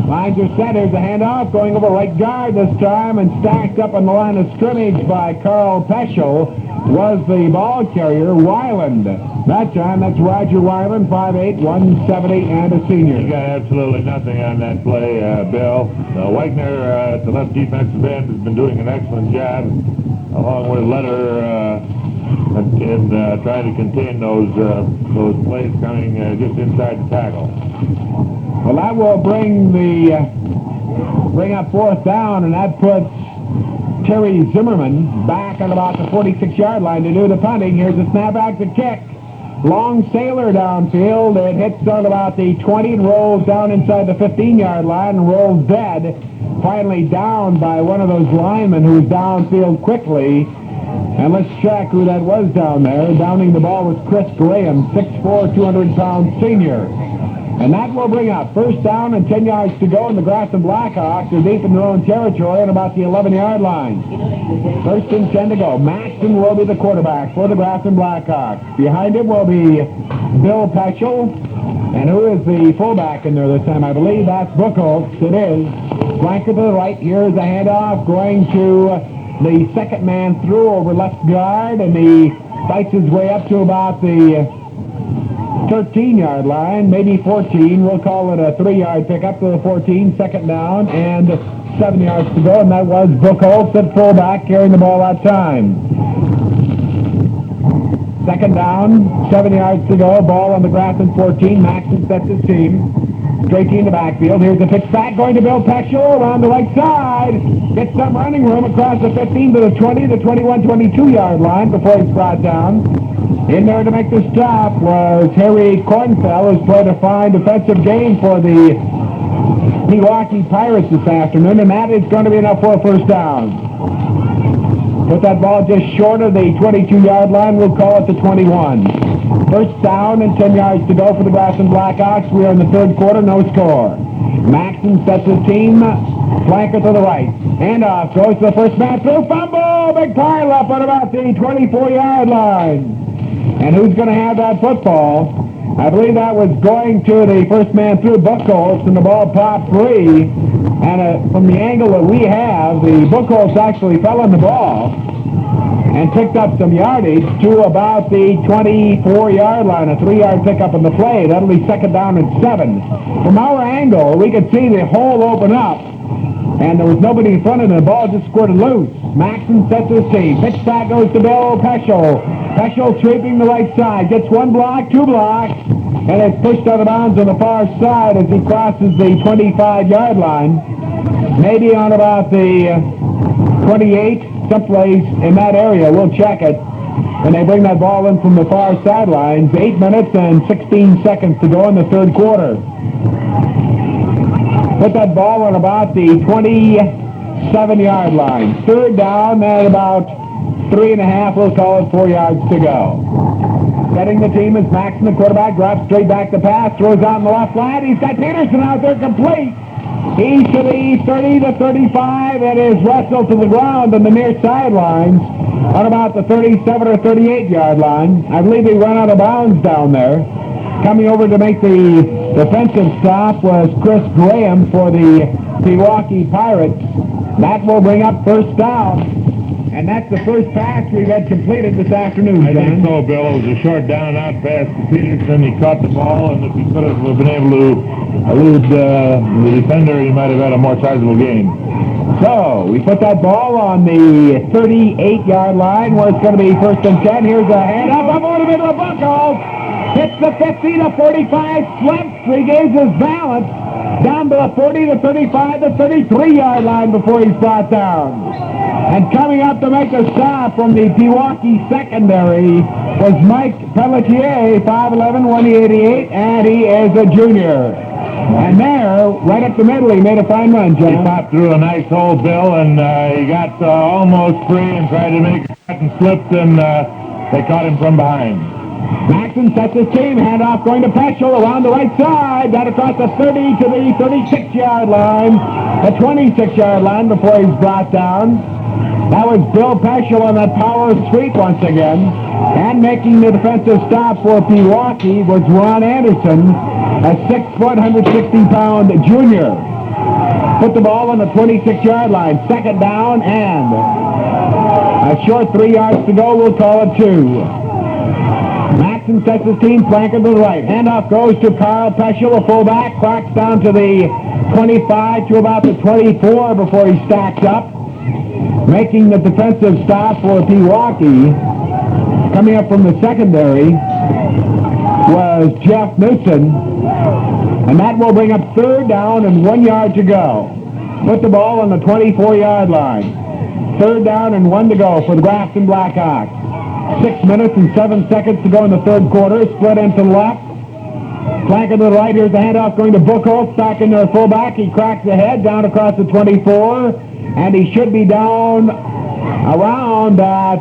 Lines are set. Here's a handoff going over right guard this time and stacked up on the line of scrimmage by Carl Peshel was the ball carrier, Weiland. That time, that's Roger Weiland, 5'8", 170, and a senior. He got absolutely nothing on that play, Bill. Wagner at the left defensive end has been doing an excellent job, along with Letter, in trying to contain those plays coming just inside the tackle. Well, that will bring up fourth down, and that puts Terry Zimmerman back on about the 46-yard line to do the punting. Here's a snap back to kick. Long sailor downfield. It hits on about the 20 and rolls down inside the 15-yard line and rolls dead. Finally down by one of those linemen who's downfield quickly. And let's check who that was down there. Downing the ball was Chris Graham, 6'4", 200-pound senior. And that will bring up first down and 10 yards to go, and the Grafton Blackhawks are deep in their own territory at about the 11-yard line. First and 10 to go. Maxton will be the quarterback for the Grafton Blackhawks. Behind him will be Bill Peshel. And who is the fullback in there this time? I believe that's Buchholz. It is. Flanker to the right. Here's a handoff going to the second man through over left guard, and he fights his way up to about the 13-yard line, maybe 14. We'll call it a 3-yard pickup to the 14, second down, and 7 yards to go, and that was Buchholz at fullback carrying the ball that time. Second down, 7 yards to go, ball on the Grafton 14. Maxton sets his team. Straight in the backfield. Here's the pitch back going to Bill Peshel around the right side. Gets some running room across the 15 to the 20, the 21, 22-yard line before he's brought down. In there to make the stop was Harry Kornfeld, who's played a fine defensive game for the Pewaukee Pirates this afternoon, and that is going to be enough for a first down. Put that ball just short of the 22-yard line. We'll call it the 21. First down and 10 yards to go for the Grafton Blackhawks. We are in the third quarter, no score. Maxton sets his team, flanker to the right. Handoff goes to the first man through, fumble, big pile up on about the 24-yard line. And who's going to have that football? I believe that was going to the first man through, Buchholz, and the ball popped free. And from the angle that we have, the Buchholz actually fell on the ball and picked up some yardage to about the 24-yard line, a 3-yard pickup in the play. That'll be second down and 7. From our angle, we could see the hole open up, and there was nobody in front of it. The ball just squirted loose. Maxton sets his team. Pitch back goes to Bill Peshel. Peshel sweeping the right side. Gets 1 block, 2 blocks, and it's pushed out of bounds on the far side as he crosses the 25-yard line. Maybe on about the 28, someplace in that area. We'll check it. And they bring that ball in from the far sidelines. 8 minutes and 16 seconds to go in the third quarter. Put that ball on about the 27-yard line. Third down at about 3.5. We'll call it 4 yards to go. Setting the team is Maxton, the quarterback. Drops straight back to pass. Throws out in the left flat. He's got Peterson out there complete. He's to the 30 to 35 and is wrestled to the ground on the near sidelines on about the 37 or 38-yard line. I believe he ran out of bounds down there. Coming over to make the defensive stop was Chris Graham for the Pewaukee Pirates. That will bring up first down. And that's the first pass we've had completed this afternoon, John. I think so, Bill. It was a short down and out pass to Peterson. He caught the ball, and if he could have been able to elude the defender, he might have had a more sizable gain. So, we put that ball on the 38-yard line where it's going to be 1st and 10. Here's a hand-up over the middle of Buckles. Hits the 50 to 45, slips, regains his balance. Down to the 40 to 35 to 33-yard line before he's brought down. And coming up to make a stop from the Pewaukee secondary was Mike Pelletier, 5'11", 188, and he is a junior. And there, right up the middle, he made a fine run, John. He popped through a nice hole, Bill, and he got almost free and tried to make a cut and slipped, and they caught him from behind. Maxson sets his team, handoff going to Peshel around the right side, down across the 30 to the 36-yard line, the 26-yard line before he's brought down. That was Bill Peshel on that power sweep once again. And making the defensive stop for Pewaukee was Ron Anderson, a 6-foot, 160-pound junior. Put the ball on the 26-yard line, 2nd down, and a short 3 yards to go. We'll call it 2. Maxson sets his team flanker to the right. Handoff goes to Carl Peshel, a fullback, cracks down to the 25 to about the 24 before he stacks up. Making the defensive stop for Pewaukee, coming up from the secondary, was Jeff Newson. And that will bring up 3rd down and 1 yard to go. Put the ball on the 24-yard line. 3rd down and 1 to go for the Grafton Blackhawks. 6 minutes and 7 seconds to go in the 3rd quarter. Split into the left. Flanker to the right. Here's the handoff going to Buchholz. Back into the fullback. He cracks ahead down across the 24. And he should be down around that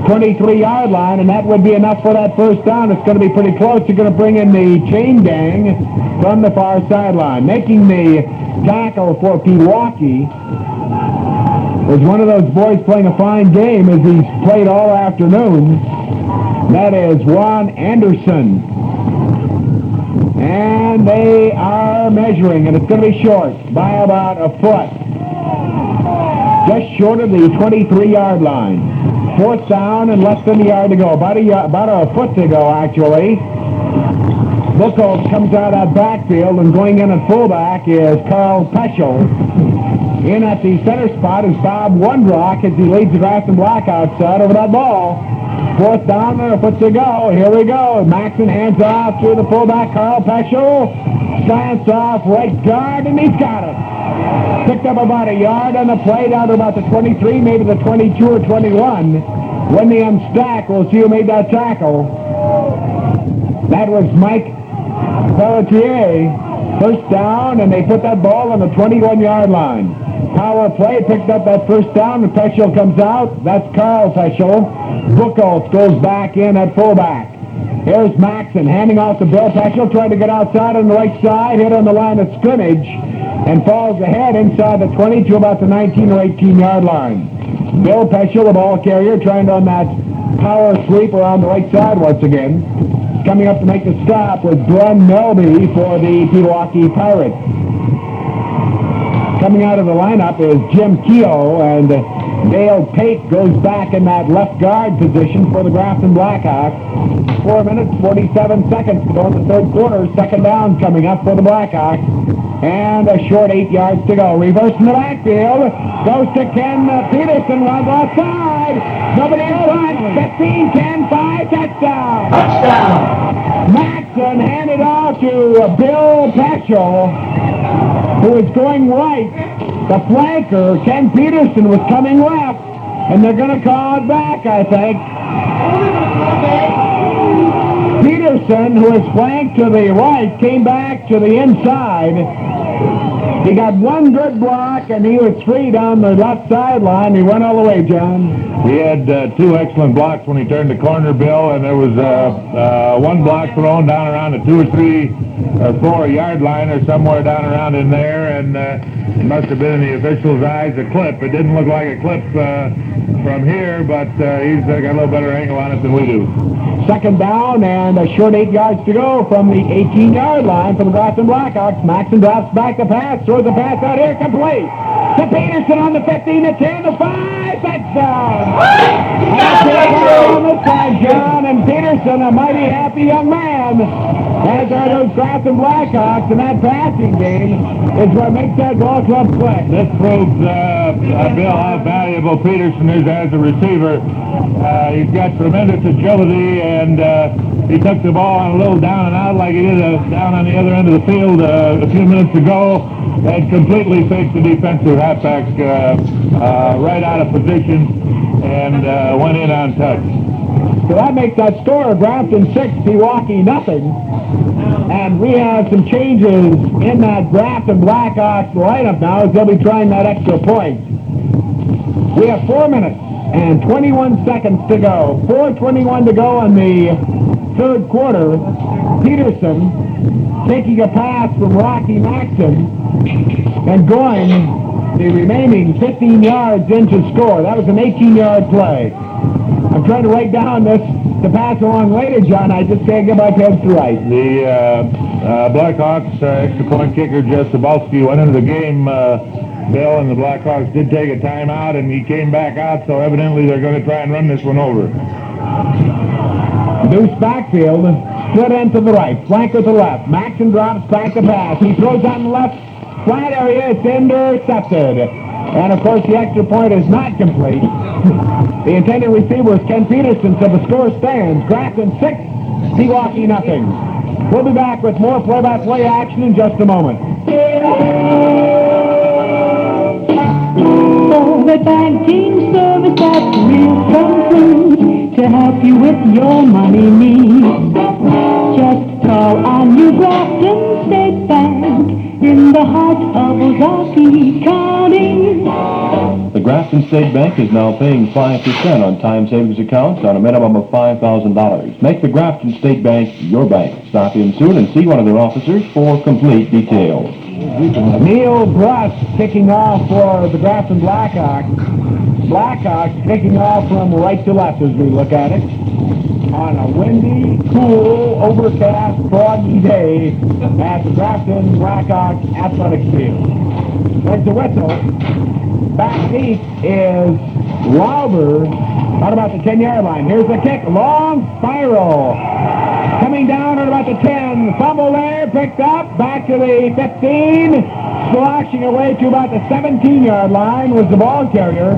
23-yard line, and that would be enough for that 1st down. It's going to be pretty close. You're going to bring in the chain gang from the far sideline. Making the tackle for Pewaukee was one of those boys playing a fine game as he's played all afternoon. That is Ron Anderson. And they are measuring, and it's going to be short by about a foot. Just short of the 23-yard line. 4th down and less than a yard to go. About a foot to go, actually. Buchholz comes out of that backfield, and going in at fullback is Carl Peshel. In at the center spot is Bob Wondrock as he leads the Grafton Blackhawks out over that ball. 4th down and a foot to go. Here we go. Maxson hands off to the fullback, Carl Peshel. Slants off right guard, and he's got it. Picked up about a yard on the play, down to about the 23, maybe the 22 or 21. When they unstack, we'll see who made that tackle. That was Mike Pelletier. 1st down, and they put that ball on the 21-yard line. Power play, picked up that 1st down, and Peshel comes out. That's Carl Peshel. Buchholz goes back in at fullback. Here's Maxson handing off to Bill Peshel, trying to get outside on the right side, hit on the line of scrimmage, and falls ahead inside the 20 to about the 19 or 18-yard line. Bill Peshel, the ball carrier, trying to on that power sweep around the right side once again. Coming up to make the stop was Glenn Melby for the Pewaukee Pirates. Coming out of the lineup is Jim Keogh, and Dale Pate goes back in that left guard position for the Grafton Blackhawks. 4 minutes, 47 seconds to go in the 3rd quarter. 2nd down coming up for the Blackhawks. And a short 8 yards to go. Reverse in the backfield. Goes to Ken Peterson, runs offside. Nobody on. 15, 10, 5, touchdown. Touchdown. Maxson handed off to Bill Peshel, who was going right. The flanker, Ken Peterson, was coming left. And they're going to call it back, I think. Peterson, who was flanked to the right, came back to the inside. He got one good block, and he was free down the left sideline. He went all the way, John. He had 2 excellent blocks when he turned the corner, Bill, and there was 1 block thrown down around the 2 or 3 or 4 yard line or somewhere down around in there, and it must have been in the official's eyes a clip. It didn't look like a clip from here, but he's got a little better angle on it than we do. 2nd down and a short 8 yards to go from the 18-yard line for the Grafton Blackhawks. Maxson drops back the pass, throws the pass out here, complete. To Peterson on the 15, the 10, the 5, touchdown! That's it on the side, John, and Peterson, a mighty happy young man, as are those Grafton Blackhawks, and that passing game is what makes that ball club click. This proves, Bill, how valuable Peterson is as a receiver. He's got tremendous agility, and he took the ball on a little down and out like he did down on the other end of the field a few minutes ago, and completely faked the defensive halfback right out of position and went in on touch. So that makes that score Grafton 6, Pewaukee nothing. And we have some changes in that Grafton Blackhawks lineup now as they'll be trying that extra point. We have 4 minutes and 21 seconds to go. 4:21 to go in the third quarter. Peterson taking a pass from Rocky Maxon and going the remaining 15 yards into score. That was an 18-yard play. I'm trying to write down this to pass along later, John. I just can't get my pens to write. The Blackhawks extra point kicker, Jess Sabalski, went into the game, Bill, and the Blackhawks did take a timeout, and he came back out, so evidently they're going to try and run this one over. Deuce backfield, split end to the right, flank with the left. Maxon drops back to pass. He throws on the left flat area. It's intercepted. And, of course, the extra point is not complete. The intended receiver is Ken Peterson, so the score stands. Grafton 6, Pewaukee nothing. We'll be back with more play-by-play action in just a moment. The banking service that's real complete to help you with your money needs. Just call on your Grafton State Bank in the heart of Pewaukee County. The Grafton State Bank is now paying 5% on time savings accounts on a minimum of $5,000. Make the Grafton State Bank your bank. Stop in soon and see one of their officers for complete details. Neil Bruss kicking off for the Grafton Blackhawks. Blackhawks kicking off from right to left as we look at it. On a windy, cool, overcast, foggy day at the Grafton Blackhawks Athletic Field. There's the whistle. Back deep is Lauber, out about the 10-yard line. Here's the kick, long spiral. Coming down at about the 10, fumble there, picked up, back to the 15, sloshing away to about the 17-yard line was the ball carrier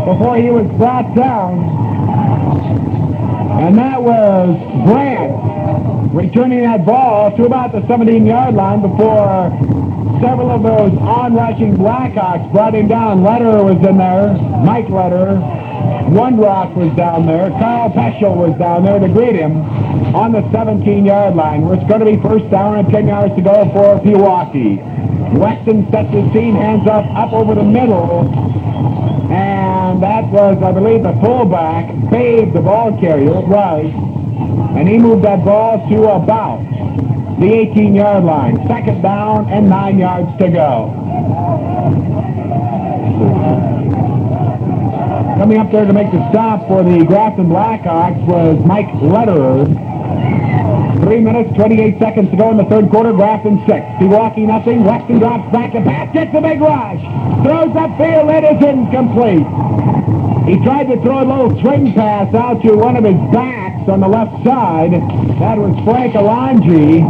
before he was brought down. And that was Grant returning that ball to about the 17-yard line before several of those on-rushing Blackhawks brought him down. Leder was in there, Mike Leder. Wondrock was down there. Bill Peshel was down there to greet him on the 17-yard line. It's going to be first down and 10 yards to go for Pewaukee. Weston sets his team, hands up over the middle. And that was, I believe, the fullback, Babe, the ball carrier, right. And he moved that ball to about the 18-yard line. Second down and 9 yards to go. Coming up there to make the stop for the Grafton Blackhawks was Mike Lederer. 3 minutes, 28 seconds to go in the third quarter. Grafton 6. Pewaukee nothing. Weston drops back to pass. Gets a big rush. Throws upfield. It is incomplete. He tried to throw a little swing pass out to one of his backs on the left side. That was Frank Alonji.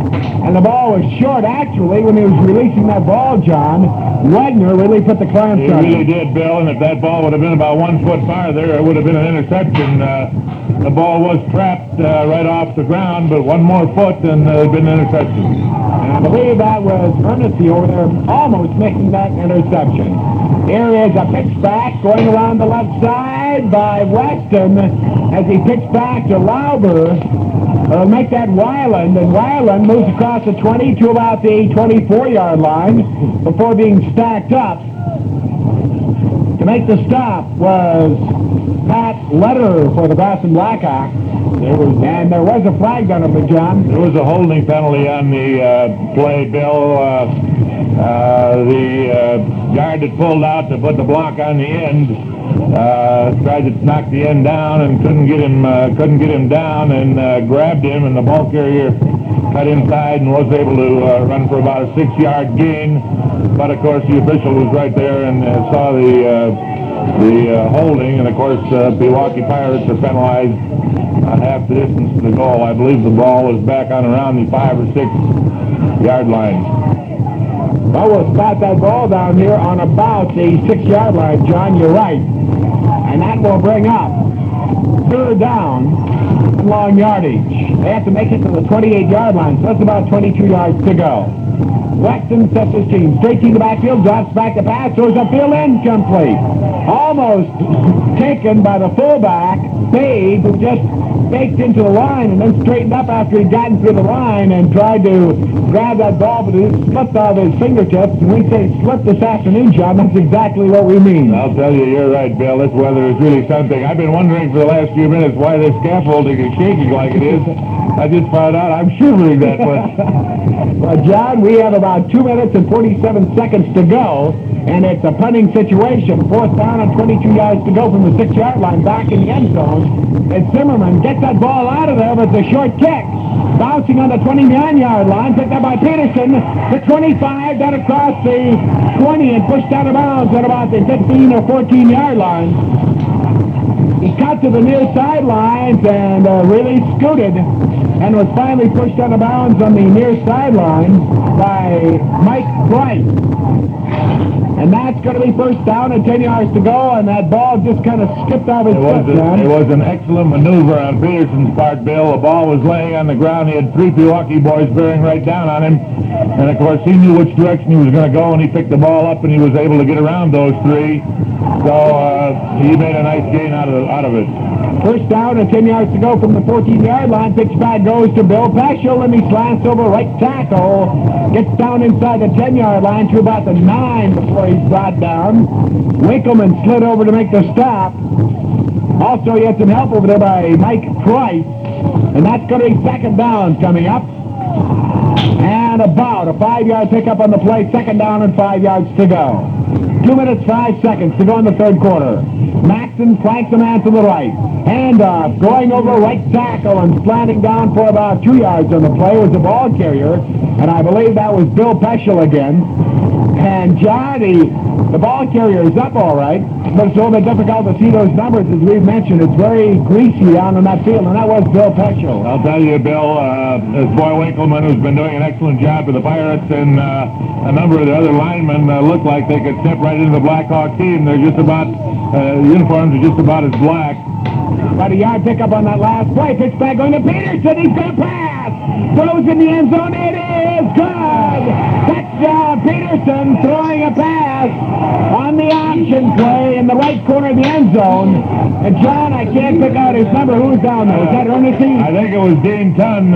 And the ball was short, actually, when he was releasing that ball, John. Wagner really put the clamps on. He really did, Bill, and if that ball would have been about 1 foot farther, it would have been an interception. The ball was trapped right off the ground, but 1 more foot and it had been an interception. And I believe that was Ernesti over there almost making that interception. Here is a pitch back going around the left side by Weston as he pitched back to Lauber. It'll make that Weiland, and Weiland moves across the 20 to about the 24-yard line before being stacked up. To make the stop was Pat Lederer for the Grafton Blackhawks. And there was a flag down over, John. There was a holding penalty on the play, Bill. The guard that pulled out to put the block on the end tried to knock the end down and couldn't get him down, and grabbed him, and the ball carrier cut inside and was able to run for about a 6-yard gain. But, of course, the official was right there and saw the holding. And, of course, Pewaukee Pirates are penalized on half the distance to the goal. I believe the ball was back on around the 5 or 6 yard line. Well, we'll spot that ball down here on about the 6-yard line, John. You're right. And that will bring up third down, long yardage. They have to make it to the 28-yard line, so that's about 22 yards to go. Weston sets his team straight to the backfield, drops back the pass, throws upfield, incomplete. Almost taken by the fullback, Babe, who just baked into the line and then straightened up after he'd gotten through the line and tried to grab that ball, but it slipped out of his fingertips. And we say slip this afternoon, John. That's exactly what we mean. I'll tell you, you're right, Bill. This weather is really something. I've been wondering for the last few minutes why this scaffolding is shaking like it is. I just found out I'm shivering that much. Well, John, we have about 2 minutes and 47 seconds to go, and it's a punting situation. Fourth down and 22 yards to go from the 6-yard line back in the end zone. And Zimmerman gets that ball out of there, but it's a short kick. Bouncing on the 29-yard line, picked up by Peterson. The 25, down across the 20 and pushed out of bounds at about the 15 or 14-yard line. He cut to the near sidelines and really scooted and was finally pushed out of bounds on the near sideline by Mike Price. And that's going to be first down and 10 yards to go, and that ball just kind of skipped off his foot, John. It was an excellent maneuver on Peterson's part, Bill. The ball was laying on the ground. He had 3 Pewaukee boys bearing right down on him. And, of course, he knew which direction he was going to go, and he picked the ball up, and he was able to get around those 3. So he made a nice gain out of it. First down and 10 yards to go from the 14-yard line. Pitch back goes to Bill Peshel, and he slants over right tackle. Gets down inside the 10-yard line to about the 9 before he's brought down. Winkleman slid over to make the stop. Also, he had some help over there by Mike Price. And that's going to be second down coming up. And about a 5-yard pickup on the play. Second down and 5 yards to go. 2 minutes, 5 seconds to go in the third quarter. Maxson flanks the man to the right. Handoff, going over right tackle and slanting down for about 2 yards on the play was the ball carrier. And I believe that was Bill Peshel again. And Johnny, the ball carrier is up all right, but it's a little bit difficult to see those numbers, as we've mentioned. It's very greasy down on that field, and that was Bill Peshel. I'll tell you, Bill, this boy Winkleman, who's been doing an excellent job for the Pirates, and a number of the other linemen look like they could step right into the Blackhawk team. They're just about, uniforms are just about as black. About a yard pickup on that last play. Pitch back going to Peterson. He's going to pass. Throws in the end zone. It is good. Touchdown, Peterson throwing a pass on the option play in the right corner of the end zone. And John, I can't pick out his number. Who's down there? Is that Ernestine? I think it was Dean Tunn,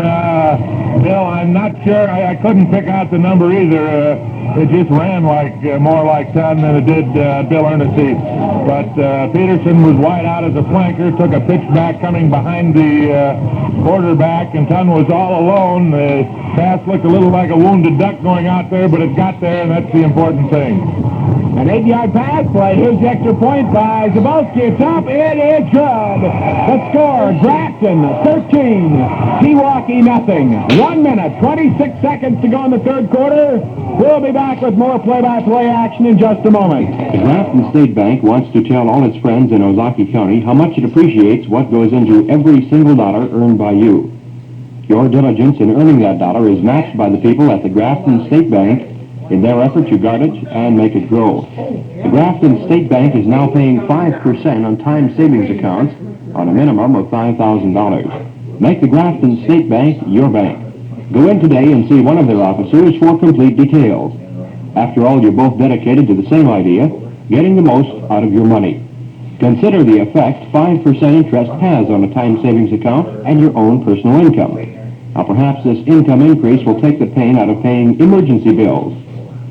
Bill. I'm not sure. I couldn't pick out the number either. It just ran like more like Tunn than it did Bill Ernestine. But Peterson was wide out as a flanker, took a pitch back coming behind the quarterback, and Tunn was all alone. The pass looked a little like a wounded duck going out there, but it got there, and that's the important thing. An 8-yard pass play. Here's the extra point by Zabolski. It's up. It is good. The score, Grafton 13, Pewaukee nothing. 1 minute, 26 seconds to go in the third quarter. We'll be back with more play-by-play action in just a moment. The Grafton State Bank wants to tell all its friends in Ozaukee County how much it appreciates what goes into every single dollar earned by you. Your diligence in earning that dollar is matched by the people at the Grafton State Bank in their effort to guard it and make it grow. The Grafton State Bank is now paying 5% on time savings accounts on a minimum of $5,000. Make the Grafton State Bank your bank. Go in today and see one of their officers for complete details. After all, you're both dedicated to the same idea, getting the most out of your money. Consider the effect 5% interest has on a time savings account and your own personal income. Now, perhaps this income increase will take the pain out of paying emergency bills.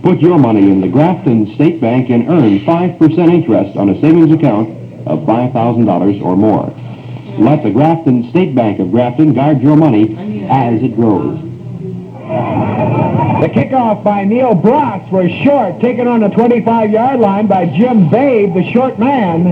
Put your money in the Grafton State Bank and earn 5% interest on a savings account of $5,000 or more. Let the Grafton State Bank of Grafton guard your money as it grows. The kickoff by Neil Bross was short, taken on the 25-yard line by Jim Babe, the short man.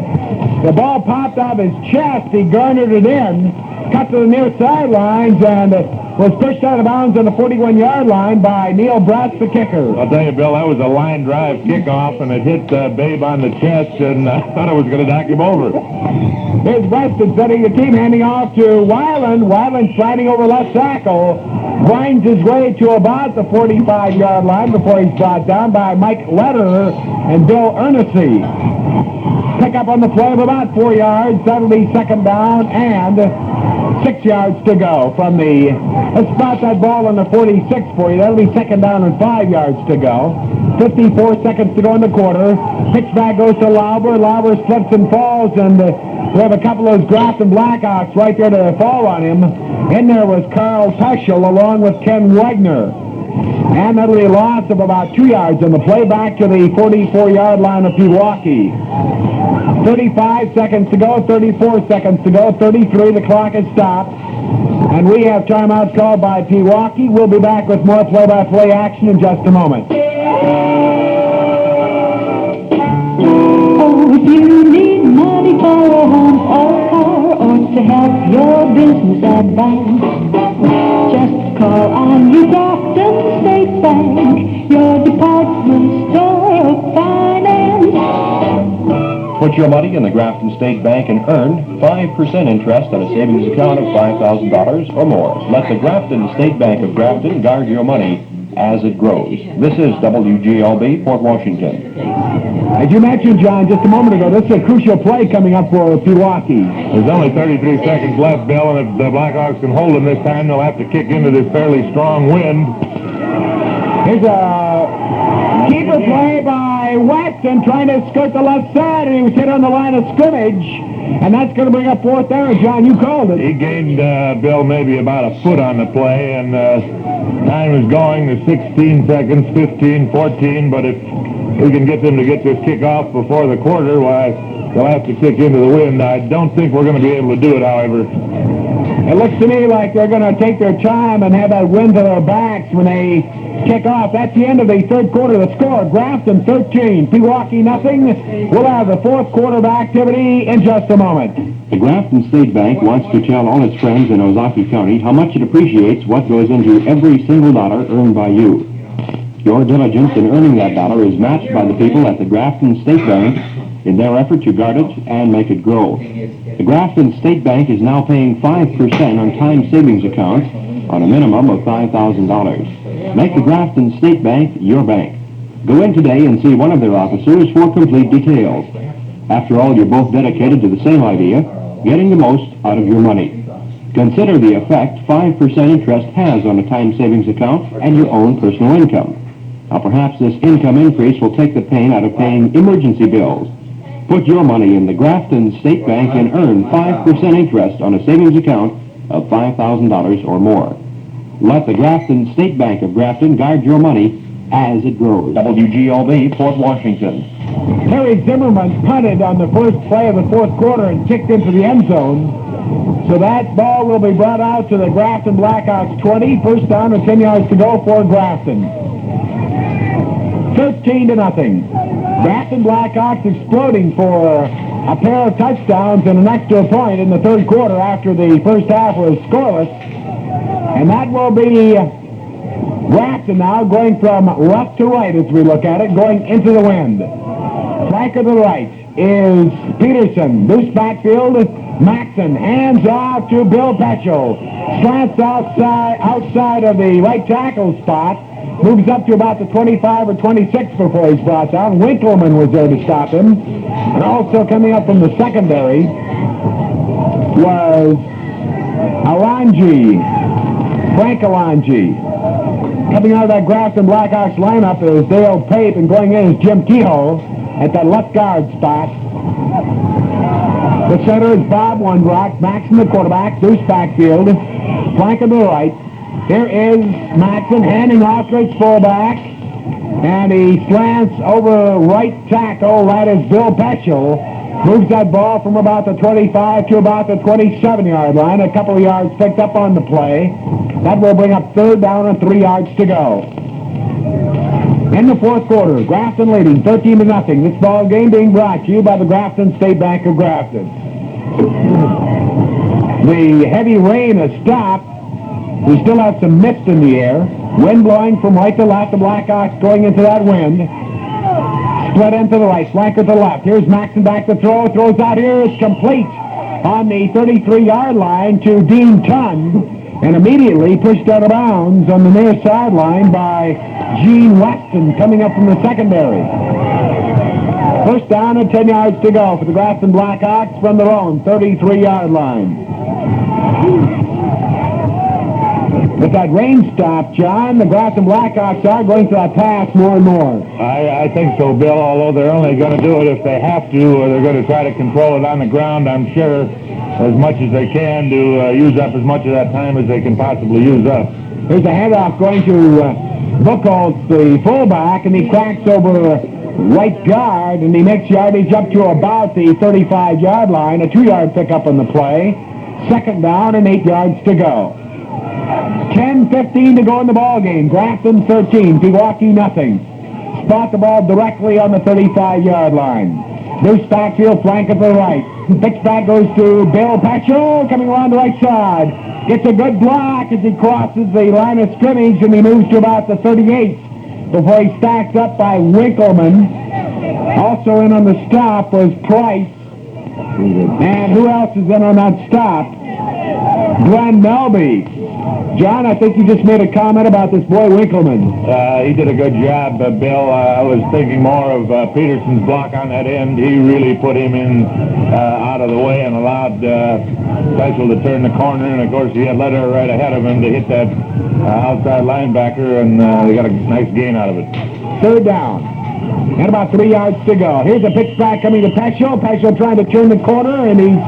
The ball popped out of his chest. He garnered it in. cut to the near sidelines and was pushed out of bounds on the 41-yard line by Neil Brass, the kicker. I'll tell you, Bill, that was a line drive kickoff, and it hit Babe on the chest, and I thought it was going to knock him over. Here's Weston setting the team, handing off to Weiland. Weiland sliding over left tackle, winds his way to about the 45-yard line before he's brought down by Mike Lederer and Bill Ernestine. Pick up on the play of about 4 yards. That'll be second down and 6 yards to go from the... Let's spot that ball on the 46 for you. That'll be second down and 5 yards to go. 54 seconds to go in the quarter. Pitch back goes to Lauber. Lauber slips and falls, and we have a couple of those Grafton Blackhawks right there to fall on him. In there was Carl Peshel along with Ken Wagner. And that'll be a loss of about 2 yards on the play back to the 44-yard line of Pewaukee. 35 seconds to go, 34 seconds to go, 33, the clock has stopped. And we have timeouts called by Pewaukee. We'll be back with more play-by-play action in just a moment. Oh, if you need money for a home or car or to help your business advance, just call on your Grafton State Bank, your department store of finance. Put your money in the Grafton State Bank and earn 5% interest on a savings account of $5,000 or more. Let the Grafton State Bank of Grafton guard your money as it grows. This is WGLB, Port Washington. As you mentioned, John, just a moment ago, this is a crucial play coming up for Pewaukee. There's only 33 seconds left, Bill, and if the Blackhawks can hold them this time, they'll have to kick into this fairly strong wind. Here's a keeper play by Weston trying to skirt the left side, and he was hit on the line of scrimmage. And that's going to bring up fourth down. John, you called it. He gained, Bill, maybe about a foot on the play, and time is going to 16 seconds, 15, 14, but if we can get them to get this kickoff before the quarter, why, they'll have to kick into the wind. I don't think we're going to be able to do it, however. It looks to me like they're going to take their time and have that wind to their backs when they kick off. That's the end of the third quarter. The score, Grafton 13, Pewaukee nothing. We'll have the fourth quarter of activity in just a moment. The Grafton State Bank wants to tell all its friends in Ozaukee County how much it appreciates what goes into every single dollar earned by you. Your diligence in earning that dollar is matched by the people at the Grafton State Bank in their effort to guard it and make it grow. The Grafton State Bank is now paying 5% on time savings accounts on a minimum of $5,000. Make the Grafton State Bank your bank. Go in today and see one of their officers for complete details. After all, you're both dedicated to the same idea, getting the most out of your money. Consider the effect 5% interest has on a time savings account and your own personal income. Now, perhaps this income increase will take the pain out of paying emergency bills. Put your money in the Grafton State Bank and earn 5% interest on a savings account of $5,000 or more. Let the Grafton State Bank of Grafton guard your money as it grows. WGLB, Port Washington. Terry Zimmerman punted on the first play of the fourth quarter and kicked into the end zone. So that ball will be brought out to the Grafton Blackhawks 20. First down and 10 yards to go for Grafton. 13-0. Grafton Blackhawks exploding for a pair of touchdowns and an extra point in the third quarter after the first half was scoreless. And that will be Grafton now going from left to right as we look at it, going into the wind. Flanker to the right is Peterson. Loose backfield, Maxson. Hands off to Bill Peshel. Slants outside of the right tackle spot. Moves up to about the 25 or 26 before he's brought down. Winkleman was there to stop him. And also coming up from the secondary was Alangi, Frank Alangi. Coming out of that Grafton Blackhawks lineup is Dale Pape, and going in is Jim Kehoe at that left guard spot. The center is Bob Wondrock. Maxson, the quarterback. Deuce backfield. Flank to the right. Here is Maxson handing off to his fullback. And he slants over right tackle. That is Bill Peshel. Moves that ball from about the 25 to about the 27-yard line. A couple of yards picked up on the play. That will bring up third down and 3 yards to go. In the fourth quarter, Grafton leading 13-0. This ball game being brought to you by the Grafton State Bank of Grafton. The heavy rain has stopped. We still have some mist in the air. Wind blowing from right to left. The Blackhawks going into that wind. Split end to the right, flanker to the left. Here's Maxson back to throw. Throws out here. It's complete on the 33-yard line to Dean Tunn. And immediately pushed out of bounds on the near sideline by Gene Weston coming up from the secondary. First down and 10 yards to go for the Grafton Blackhawks from their own 33-yard line. With that rain stop, John, the Grafton Blackhawks are going to that pass more and more. I think so, Bill, although they're only going to do it if they have to, or they're going to try to control it on the ground, I'm sure, as much as they can to use up as much of that time as they can possibly use up. Here's a handoff going to Buchholz, the fullback, and he cracks over right guard, and he makes yardage up to about the 35-yard line, a 2-yard pickup on the play. Second down and 8 yards to go. 10:15 to go in the ball game. Grafton 13, Pewaukee nothing. Spot the ball directly on the 35-yard line. Bruce backfield, flank at the right. Pitch back goes to Bill Peshel, coming around the right side. Gets a good block as he crosses the line of scrimmage, and he moves to about the 38 before he stacks up by Winkleman. Also in on the stop was Price. And who else is in on that stop? Glenn Melby. John, I think you just made a comment about this boy Winkleman. He did a good job, Bill. I was thinking more of Peterson's block on that end. He really put him in out of the way and allowed Peshel to turn the corner. And, of course, he had Leder right ahead of him to hit that outside linebacker, and they got a nice gain out of it. Third down. And about 3 yards to go. Here's a pitch back coming to Peshel. Peshel trying to turn the corner, and he's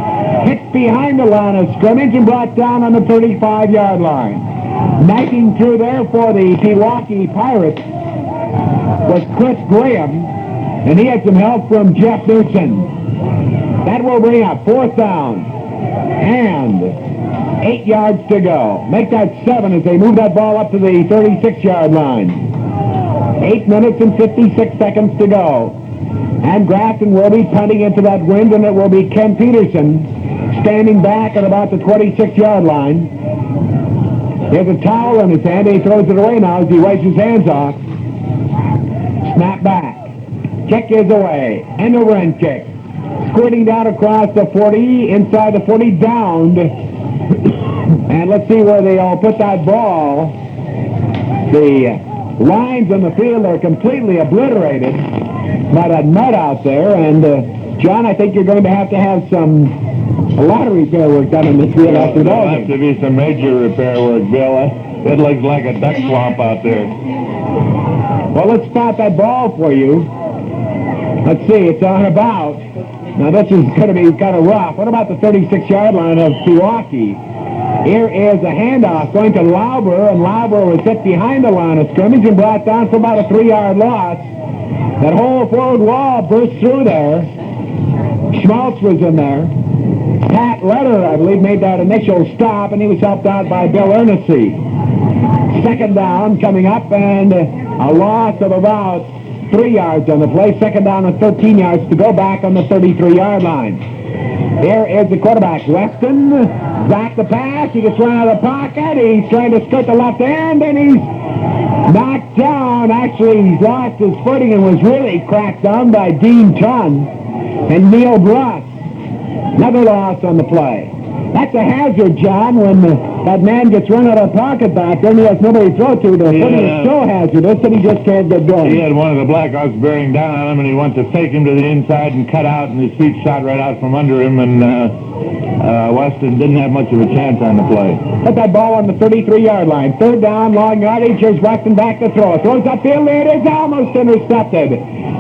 hit behind the line of scrimmage and brought down on the 35-yard line. Knifing through there for the Pewaukee Pirates was Chris Graham, and he had some help from Jeff Newson. That will bring up fourth down and 8 yards to go. Make that 7 as they move that ball up to the 36-yard line. 8 minutes and 56 seconds to go. And Grafton will be punting into that wind, and it will be Ken Peterson standing back at about the 26-yard line. He has a towel in his hand, and he throws it away now as he wipes his hands off. Snap back. Kick is away. End over end kick. Squirting down across the 40, inside the 40, downed. And let's see where they all put that ball. The lines on the field are completely obliterated by that mud out there. And, John, I think you're going to have some a lot of repair work done in this field after that. There'll have to be some major repair work, Bill. It looks like a duck swamp out there. Well, let's spot that ball for you. Let's see, it's on about. Now, this is going to be kind of rough. What about the 36-yard line of Pewaukee? Here is a handoff going to Lauber, and Lauber was hit behind the line of scrimmage and brought down for about a 3-yard loss. That whole forward wall burst through there. Schmaltz was in there. Pat Leder, I believe, made that initial stop, and he was helped out by Bill Ernestine. Second down coming up, and a loss of about 3 yards on the play. Second down and 13 yards to go back on the 33-yard line. Here is the quarterback, Weston. Back the pass. He gets run out of the pocket. He's trying to skirt the left end, and he's knocked down. Actually, he's lost his footing and was really cracked down by Dean Tunn and Neil Bruss. Another loss on the play. That's a hazard, John, when that man gets run out of the pocket back there and he has nobody to throw to. The footing is so hazardous that he just can't get going. He had one of the Blackhawks bearing down on him, and he went to fake him to the inside and cut out, and his feet shot right out from under him, and Weston didn't have much of a chance on the play. Put that ball on the 33-yard line. Third down, long yardage. Here's Weston back to throw. Throws upfield. It is almost intercepted.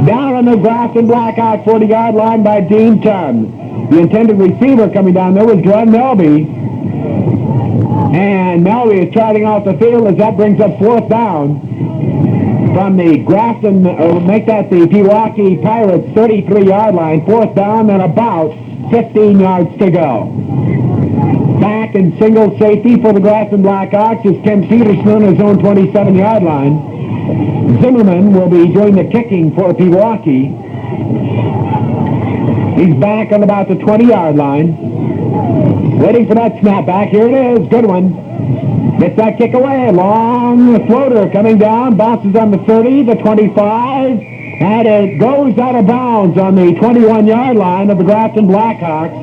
Down on the Grafton Blackhawk 40-yard line by Dean Tunn. The intended receiver coming down there was Glenn Melby. And Melby is trotting off the field as that brings up fourth down from the Grafton, make that the Pewaukee Pirates 33-yard line. Fourth down and about 15 yards to go. Back in single safety for the Grafton Blackhawks is Ken Peterson on his own 27-yard line. Zimmerman will be doing the kicking for Pewaukee. He's back on about the 20-yard line. Waiting for that snap back. Here it is. Good one. Gets that kick away. Long floater coming down. Bounces on the 30, the 25. And it goes out of bounds on the 21-yard line of the Grafton Blackhawks.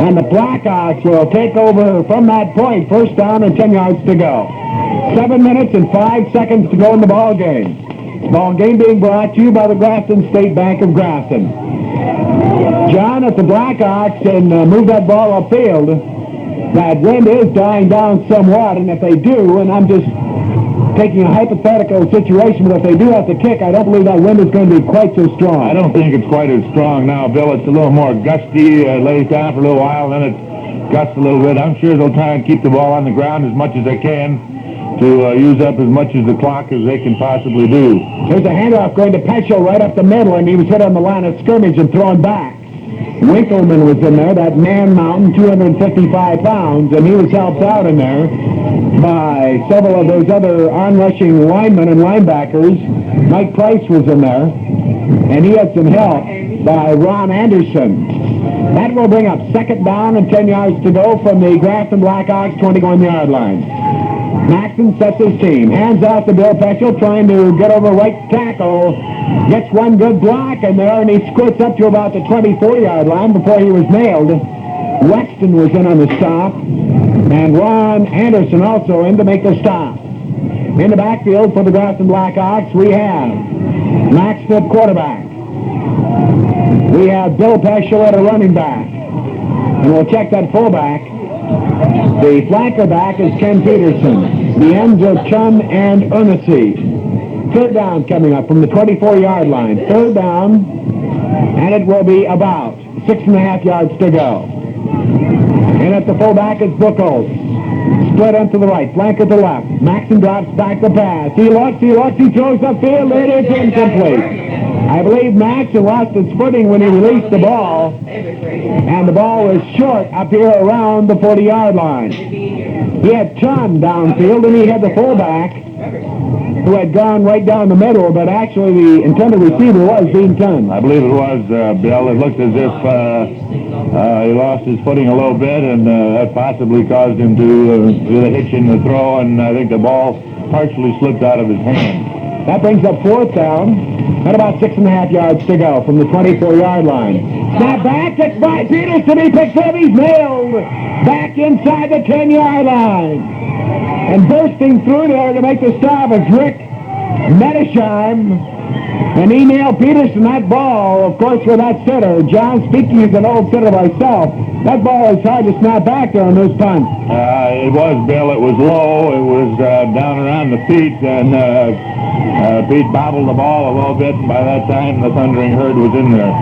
And the Blackhawks will take over from that point. First down and 10 yards to go. 7 minutes and 5 seconds to go in the ball game. Ball game being brought to you by the Grafton State Bank of Grafton. John, if the Blackhawks can move that ball upfield, that wind is dying down somewhat, and if they do, and I'm just taking a hypothetical situation, but if they do have to kick, I don't believe that wind is going to be quite so strong. I don't think it's quite as strong now, Bill. It's a little more gusty, lays down for a little while, then it gusts a little bit. I'm sure they'll try and keep the ball on the ground as much as they can to use up as much of the clock as they can possibly do. There's a handoff going to Peshel right up the middle, and he was hit on the line of scrimmage and thrown back. Winkleman was in there, that man mountain, 255 pounds, and he was helped out in there by several of those other on-rushing linemen and linebackers. Mike Price was in there, and he had some help by Ron Anderson. That will bring up second down and 10 yards to go from the Grafton Blackhawks 21-yard line. Maxson sets his team. Hands off to Bill Peshel, trying to get over right tackle. Gets one good block in there, and he squirts up to about the 24-yard line before he was nailed. Weston was in on the stop, and Ron Anderson also in to make the stop. In the backfield for the Grafton Blackhawks, we have Maxson at quarterback. We have Bill Peshel at a running back. And we'll check that fullback. The flanker back is Ken Peterson. The ends are Chun and Ernest. Third down coming up from the 24-yard line. Third down, and it will be about 6.5 yards to go. And at the fullback is Buchholz. Split end to the right, flanker to left. Maxson drops back the pass. He looks, he throws upfield. It is incomplete. I believe Maxson lost his footing when he released the ball, and the ball was short up here around the 40-yard line. He had Chun downfield, and he had the fullback who had gone right down the middle, but actually the intended receiver was Dean Chun. I believe it was, Bill. It looked as if he lost his footing a little bit, and that possibly caused him to get a hitch in the throw, and I think the ball partially slipped out of his hand. That brings up fourth down. And about 6.5 yards to go from the 24-yard line. Snap back, it's by Peterson. He picks up, he's nailed. Back inside the 10-yard line. And bursting through there to make the stop is Rick Medesheim. And he nailed Peterson. That ball, of course, with that sitter. John, speaking as an old sitter myself, that ball is hard to snap back there on those punts. It was, Bill. It was low. It was down around the feet, and Pete bobbled the ball a little bit, and by that time the Thundering Herd was in there.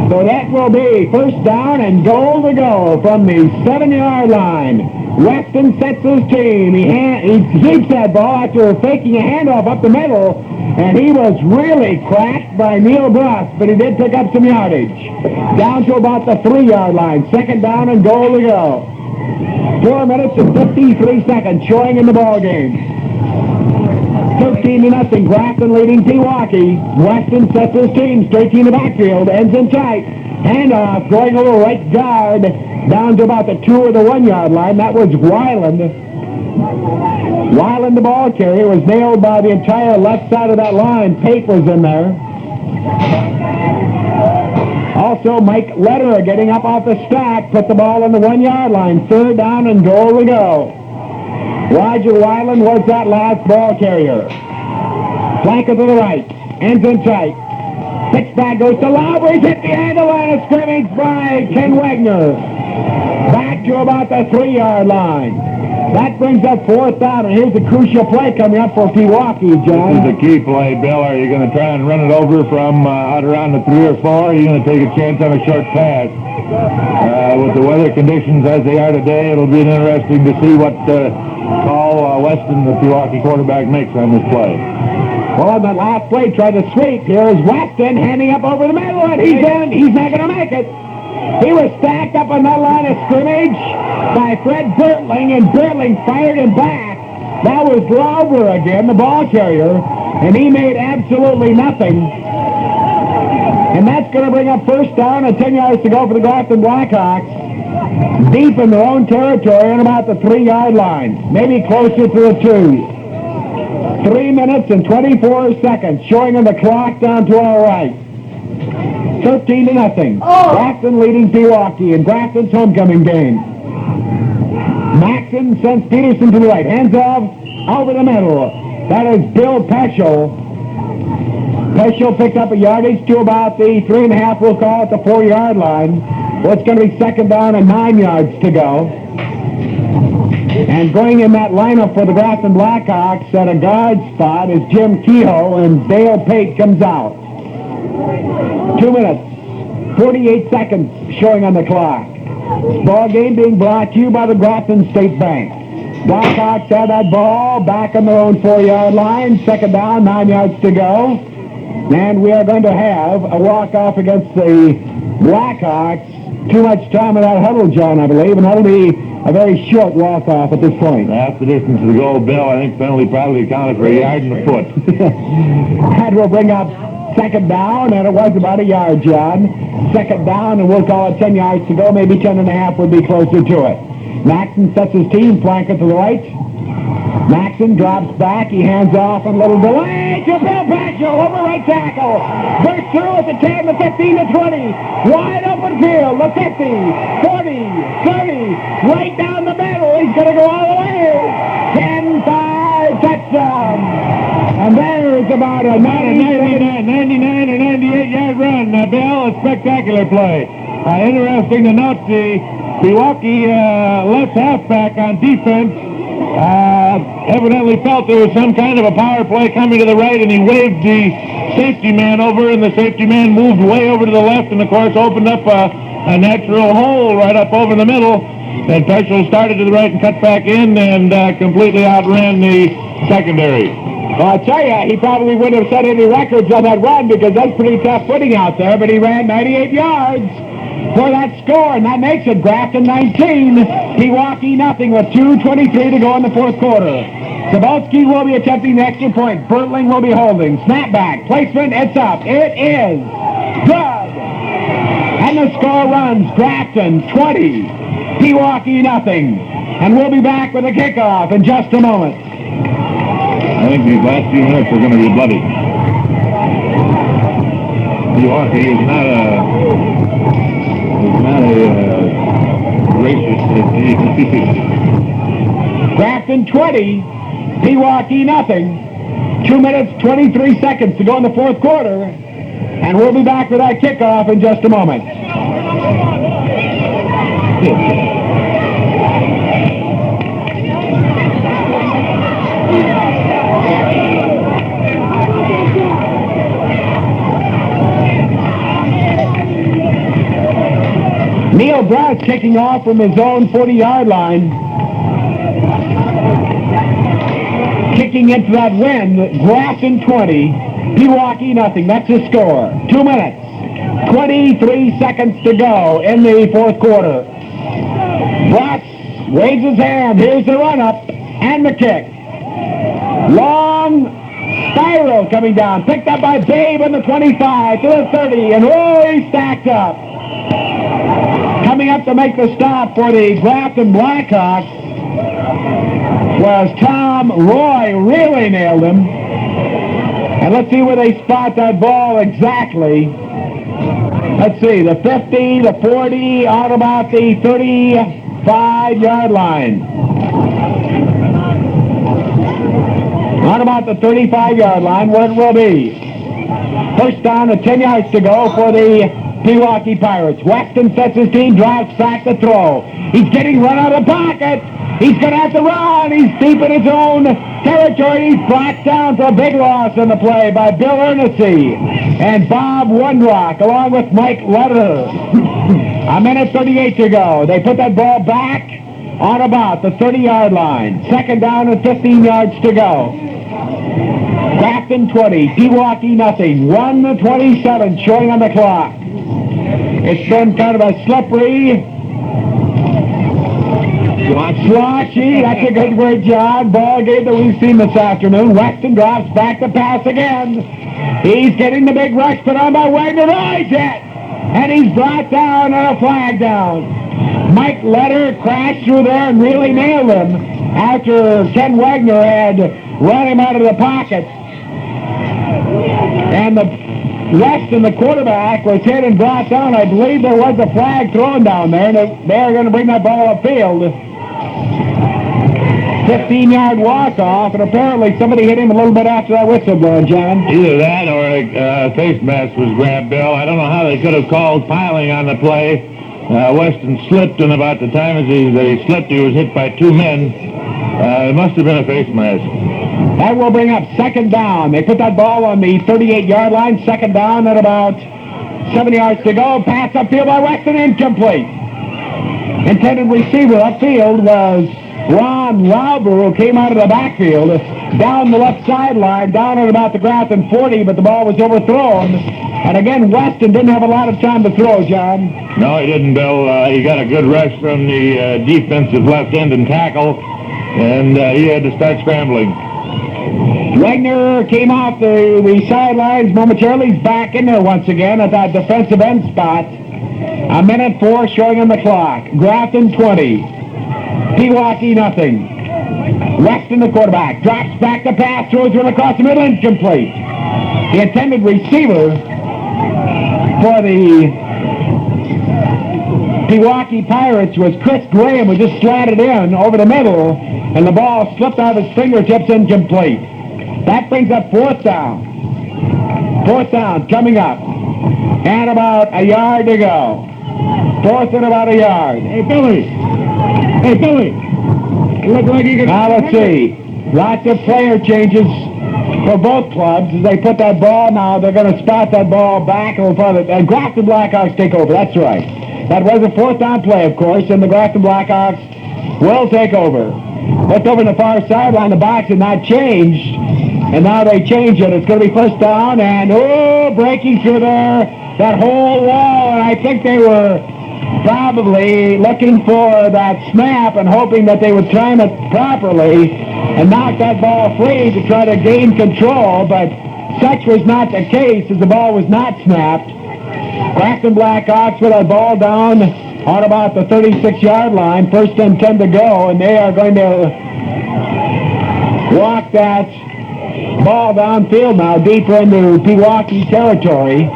So that will be first down and goal to go from the 7-yard line. Weston sets his team. He keeps that ball after faking a handoff up the middle, and he was really cracked by Neil Bruss, but he did pick up some yardage. Down to about the 3-yard line. Second down and goal to go. 4 minutes and 53 seconds showing in the ball game. 13-0, Grafton leading Pewaukee. Weston sets his team straight to the backfield, ends in tight. Handoff going over right guard down to about the 2 or the 1-yard line. That was Weiland. Weiland, the ball carrier, was nailed by the entire left side of that line. Pate was in there. Also, Mike Lederer getting up off the stack, put the ball on the 1-yard line. Third down and goal to go. Roger Weiland was that last ball carrier. Flanker to the right. Ends in tight. Pitch back goes to Lowry. Hit the end of the line of scrimmage by Ken Wagner. Back to about the 3-yard line. That brings up fourth down, and here's the crucial play coming up for Pewaukee, John. This is the key play, Bill. Are you going to try and run it over from out around the 3 or 4? Or are you going to take a chance on a short pass? With the weather conditions as they are today, it'll be interesting to see what call Weston, the Pewaukee quarterback, makes on this play. Well, on that last play, tried to sweep. Here is Weston handing up over the middle, and he's in. He's not going to make it. He was stacked up on that line of scrimmage by Fred Bertling, and Bertling fired him back. That was Lauber again, the ball carrier, and he made absolutely nothing. And that's going to bring up first down and 10 yards to go for the Grafton Blackhawks. deep in their own territory on about the 3-yard line, maybe closer to the 2. 3 minutes and 24 seconds showing on the clock down to our right. 13-0. Grafton leading Pewaukee in Grafton's homecoming game. Maxon sends Peterson to the right. Hands off over the middle. That is Bill Peshel. Peshel picked up a yardage to about the 3.5, we'll call it the 4-yard line. Well, it's going to be second down and 9 yards to go. And going in that lineup for the Grafton Blackhawks at a guard spot is Jim Kehoe, and Dale Pate comes out. 2 minutes, 48 seconds showing on the clock. Ball game being brought to you by the Grafton State Bank. Blackhawks have that ball back on their own 4-yard line. Second down, 9 yards to go. And we are going to have a walk-off against the Blackhawks. Too much time in that huddle, John, I believe, and that'll be a very short walk-off at this point. That's the distance to the goal, Bill. I think penalty probably accounted for a yard and a foot. That will bring up second down, and it was about a yard, John. Second down, and we'll call it 10 yards to go. Maybe 10.5 would be closer to it. Maxon sets his team flanker to the right. Maxon drops back. He hands off and a little delay to Bill Peshel over right tackle. Burst through at the 10, the 15, the 20. Wide open field, the 50, 40, 30, right down the middle. He's going to go all the way. 10-5 touchdown. And there's about a 99 or 98-yard run, Bill. A spectacular play. Interesting to note the Pewaukee left halfback on defense evidently felt there was some kind of a power play coming to the right, and he waved the safety man over, and the safety man moved way over to the left, and of course opened up a natural hole right up over the middle. And Peshel started to the right and cut back in and completely outran the secondary. Well, I tell you, he probably wouldn't have set any records on that run because that's pretty tough footing out there, but he ran 98 yards for that score, and that makes it Grafton 19, Pewaukee nothing with 2:23 to go in the fourth quarter. Cebulski will be attempting the extra point. Bertling will be holding. Snapback, placement, it's up. It is good. And the score runs Grafton 20, Pewaukee nothing. And we'll be back with a kickoff in just a moment. I think these last few minutes are going to be bloody. Pewaukee is not a gracious team. Grafton 20, Pewaukee nothing. 2 minutes, 23 seconds to go in the fourth quarter. And we'll be back with that kickoff in just a moment. Neil Brown kicking off from his own 40-yard line. Kicking into that wind, Grafton 20, Pewaukee nothing. That's the score. 2 minutes, 23 seconds to go in the fourth quarter. Brock waves his hand. Here's the run-up and the kick. Long spiral coming down. Picked up by Babe on the 25 to the 30, and he's stacked up. Coming up to make the stop for the Grafton Blackhawks was Tom Roy. Really nailed him. And let's see where they spot that ball exactly. Let's see, the 50, the 40, out about the 35-yard line. On about the 35-yard line, where it will be. First down and 10 yards to go for the Pewaukee Pirates. Weston sets his team, drives back to throw. He's getting run out of the pocket. He's going to have to run. He's deep in his own territory. He's brought down for a big loss in the play by Bill Ernestine and Bob Wondrock, along with Mike Letter. A minute 38 to go. They put that ball back on about the 30-yard line. Second down and 15 yards to go. Grafton 20, Pewaukee nothing. 1:27 showing on the clock. It's been kind of a slippery, sloshy, that's a good word, John, ball game that we've seen this afternoon. Weston drops back to pass again. He's getting the big rush put on by Wagner. Oh, he's hit! And he's brought down on a flag down. Mike Letter crashed through there and really nailed him after Ken Wagner had run him out of the pocket. And the Weston, the quarterback, was hit and brought down. I believe there was a flag thrown down there, and they're going to bring that ball upfield. 15-yard walk-off, and apparently somebody hit him a little bit after that whistle blow, John. Either that or a face mask was grabbed, Bill. I don't know how they could have called piling on the play. Weston slipped, and about the time that he slipped, he was hit by two men. It must have been a face mask. That will bring up second down. They put that ball on the 38-yard line. Second down at about 7 yards to go. Pass upfield by Weston, incomplete. Intended receiver upfield was Ron Lauber, who came out of the backfield down the left sideline, down at about the Grafton 40, but the ball was overthrown. And again, Weston didn't have a lot of time to throw, John. No, he didn't, Bill. He got a good rush from the defensive left end and tackle, and he had to start scrambling. Wagner came off the sidelines momentarily. He's back in there once again at that defensive end spot. 1:04 showing on the clock. Grafton 20. Pewaukee nothing. Weston, the quarterback, drops back the pass, throws it across the middle, incomplete. The intended receiver for the Pewaukee Pirates was Chris Graham, who just slatted in over the middle, and the ball slipped out of his fingertips, incomplete. That brings up fourth down. Fourth down coming up. And about a yard to go. Fourth and about a yard. Hey, Billy. Hey, Billy. Look like you can... Now, let's see. Lots of player changes for both clubs as they put that ball. Now, they're going to spot that ball back a little further. And Grafton Blackhawks take over. That's right. That was a fourth down play, of course, and the Grafton Blackhawks will take over. Looked over on the far sideline. The box had not changed. And now they change it. It's going to be first down, and breaking through there, that whole wall, and I think they were probably looking for that snap and hoping that they would time it properly and knock that ball free to try to gain control, but such was not the case as the ball was not snapped. Grafton Blackhawks with that ball down on about the 36-yard line, first and 10 to go, and they are going to walk that ball downfield now, deeper into Pewaukee territory.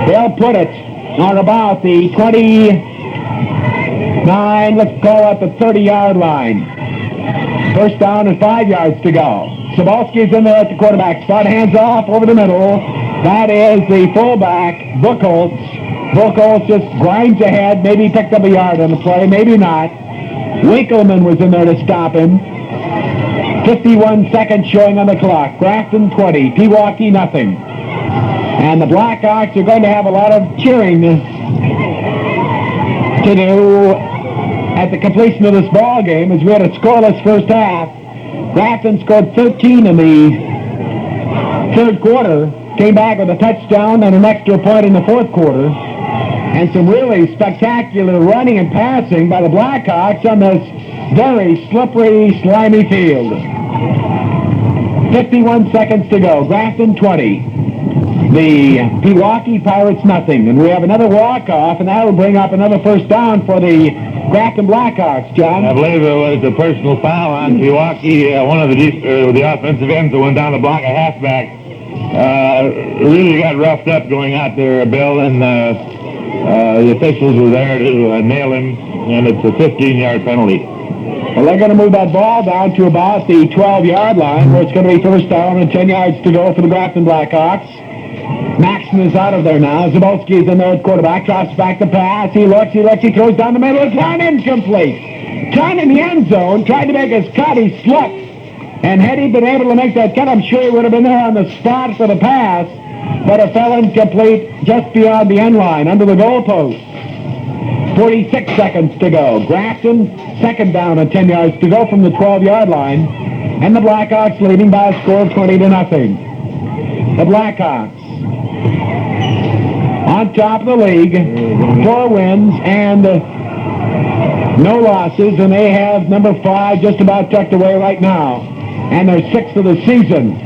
They'll put it on about the 29, let's call it the 30-yard line. First down and 5 yards to go. Sobolski's in there at the quarterback spot, hands off over the middle. That is the fullback, Buchholz. Buchholz just grinds ahead, maybe picked up a yard on the play, maybe not. Winkleman was in there to stop him. 51 seconds showing on the clock. Grafton 20, Pewaukee nothing. And the Blackhawks are going to have a lot of cheering to do at the completion of this ball game, as we had a scoreless first half. Grafton scored 13 in the third quarter, came back with a touchdown and an extra point in the fourth quarter, and some really spectacular running and passing by the Blackhawks on this very slippery, slimy field. 51 seconds to go. Grafton 20. The Pewaukee Pirates nothing. And we have another walk-off, and that will bring up another first down for the Grafton Blackhawks, John. I believe it was a personal foul on Pewaukee. One of the offensive ends that went down the block, a halfback. Really got roughed up going out there, Bill, and the officials were there to nail him, and it's a 15-yard penalty. Well, they're going to move that ball down to about the 12-yard line, where it's going to be first down and 10 yards to go for the Grafton Blackhawks. Maxson is out of there now. Zabolski's in there at quarterback, drops back the pass. He looks, he throws down the middle. It's not incomplete. Trying in the end zone, tried to make his cut. He slipped. And had he been able to make that cut, I'm sure he would have been there on the spot for the pass. But it fell incomplete just beyond the end line, under the goalpost. 46 seconds to go. Grafton, second down and 10 yards to go from the 12-yard line. And the Blackhawks leading by a score of 20-0. The Blackhawks on top of the league, 4 wins and no losses, and they have number 5 just about tucked away right now. And they're 6th of the season.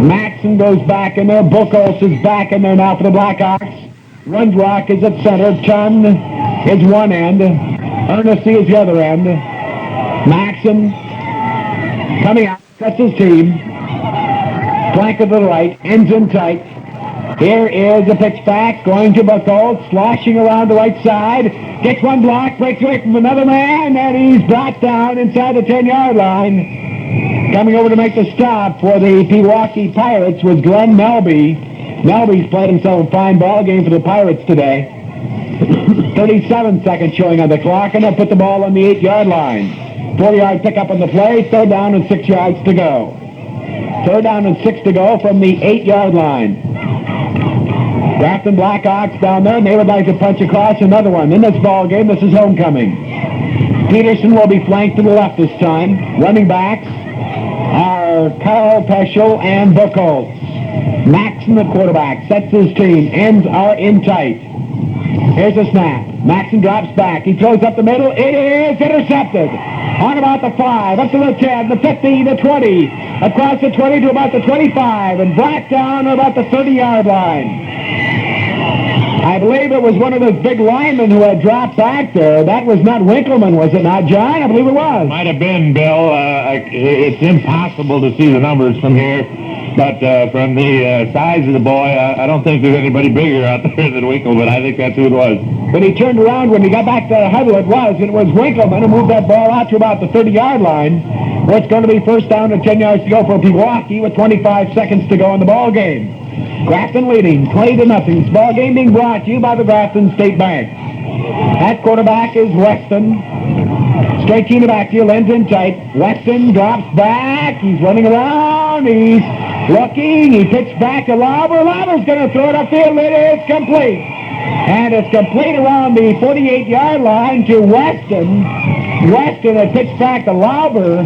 Maxson goes back in there. Buchholz is back in there now for the Blackhawks. Rundrock is at center. Chun is one end. Earnesty is the other end. Maxson coming out, sets his team. Flank to the right, ends in tight. Here is a pitch back, going to Buchholz, sloshing around the right side. Gets one block, breaks away from another man, and he's brought down inside the 10-yard line. Coming over to make the stop for the Pewaukee Pirates was Glenn Melby. Melby's played himself a fine ball game for the Pirates today. 37 seconds showing on the clock, and they'll put the ball on the 8-yard line. 4-yard pickup on the play, 3rd down and 6 yards to go. 3rd down and 6 to go from the 8-yard line. Grafton Blackhawks down there, and they would like to punch across another one. In this ball game, this is homecoming. Peterson will be flanked to the left this time. Running backs are Bill Peshel and Buchholz. Maxson, the quarterback, sets his team. Ends are in tight. Here's a snap. Maxson drops back. He throws up the middle. It is intercepted. On about the 5, up to the 10, the 15, the 20. Across the 20 to about the 25, and brought down to about the 30-yard line. I believe it was one of those big linemen who had dropped back there. That was not Winkleman, was it not, John? I believe it was. Might have been, Bill. It's impossible to see the numbers from here, but from the size of the boy, I don't think there's anybody bigger out there than Winkleman. I think that's who it was. When he turned around, when he got back to the huddle, it was Winkleman who moved that ball out to about the 30-yard line, where it's going to be 1st down and 10 yards to go for Pewaukee with 25 seconds to go in the ball game. Grafton leading 20-0. This ball game being brought to you by the Grafton State Bank. At quarterback is Weston. Straight team backfield, ends in tight. Weston drops back. He's running around. He's looking. He pitched back to Lauber. Lauber's going to throw it upfield. It is complete. And it's complete around the 48-yard line to Weston. Weston had pitched back to Lauber.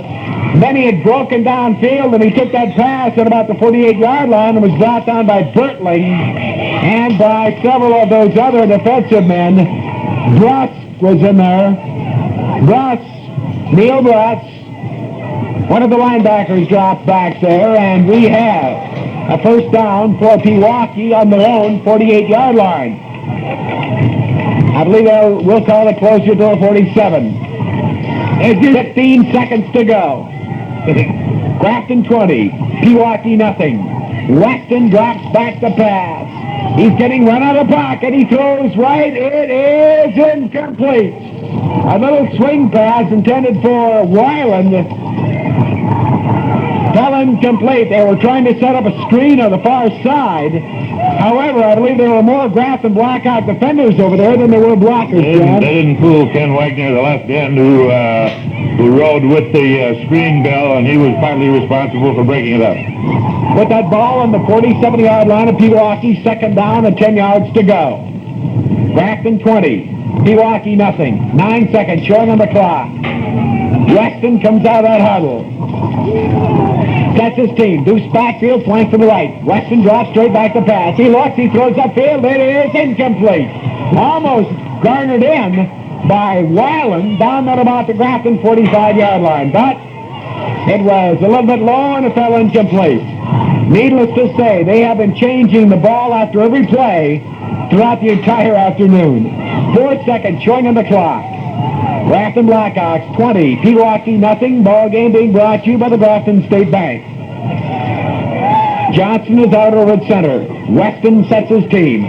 Then he had broken downfield, and he took that pass at about the 48-yard line and was brought down by Bertling and by several of those other defensive men. Bruss was in there. Neil Bruss, one of the linebackers, dropped back there, and we have a 1st down for Pewaukee on their own 48-yard line. I believe we'll call it closer to the 47. It's 15 seconds to go. Grafton 20, Pewaukee nothing. Weston drops back the pass. He's getting run out of the pocket. He throws right. It is incomplete. A little swing pass intended for Weiland fell incomplete. They were trying to set up a screen on the far side. However, I believe there were more Grafton Blackhawk defenders over there than there were blockers, John. They didn't fool Ken Wagner, the left end, who rode with the screen bell, and he was partly responsible for breaking it up. With that ball on the 47-yard line of Pewaukee, 2nd down and 10 yards to go. Grafton 20, Pewaukee nothing. 9 seconds showing on the clock. Weston comes out of that huddle. Sets his team. Deuce backfield, flank to the right. Weston drops straight back the pass. He looks, he throws upfield. It is incomplete. Almost garnered in by Weiland down at about the Grafton 45-yard line. But it was a little bit low and it fell incomplete. Needless to say, they have been changing the ball after every play throughout the entire afternoon. 4 seconds showing on the clock. Grafton Blackhawks 20, Pewaukee nothing. Ball game being brought to you by the Grafton State Bank. Johnson is out over at center. Weston sets his team.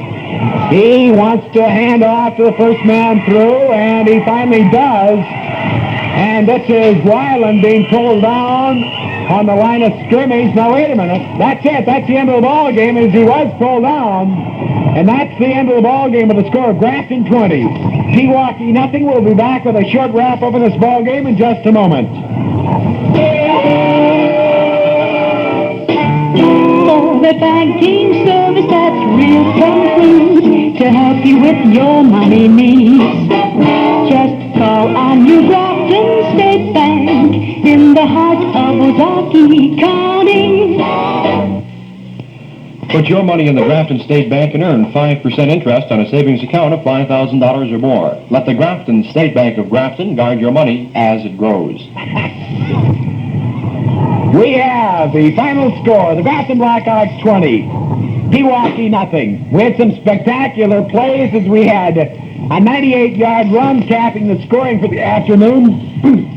He wants to hand off to the first man through, and he finally does. And this is Weiland being pulled down on the line of scrimmage. Now, wait a minute. That's it. That's the end of the ball game, as he was pulled down. And that's the end of the ball game with the score of Grafton 20. Pewaukee nothing. We'll be back with a short wrap-up of this ball game in just a moment. For the banking service that's real complete to help you with your money needs, just call on your Grafton State Bank in the heart of Ozark County. Put your money in the Grafton State Bank and earn 5% interest on a savings account of $5,000 or more. Let the Grafton State Bank of Grafton guard your money as it grows. We have the final score. The Grafton Blackhawks 20, Pewaukee nothing. We had some spectacular plays as we had a 98-yard run capping the scoring for the afternoon.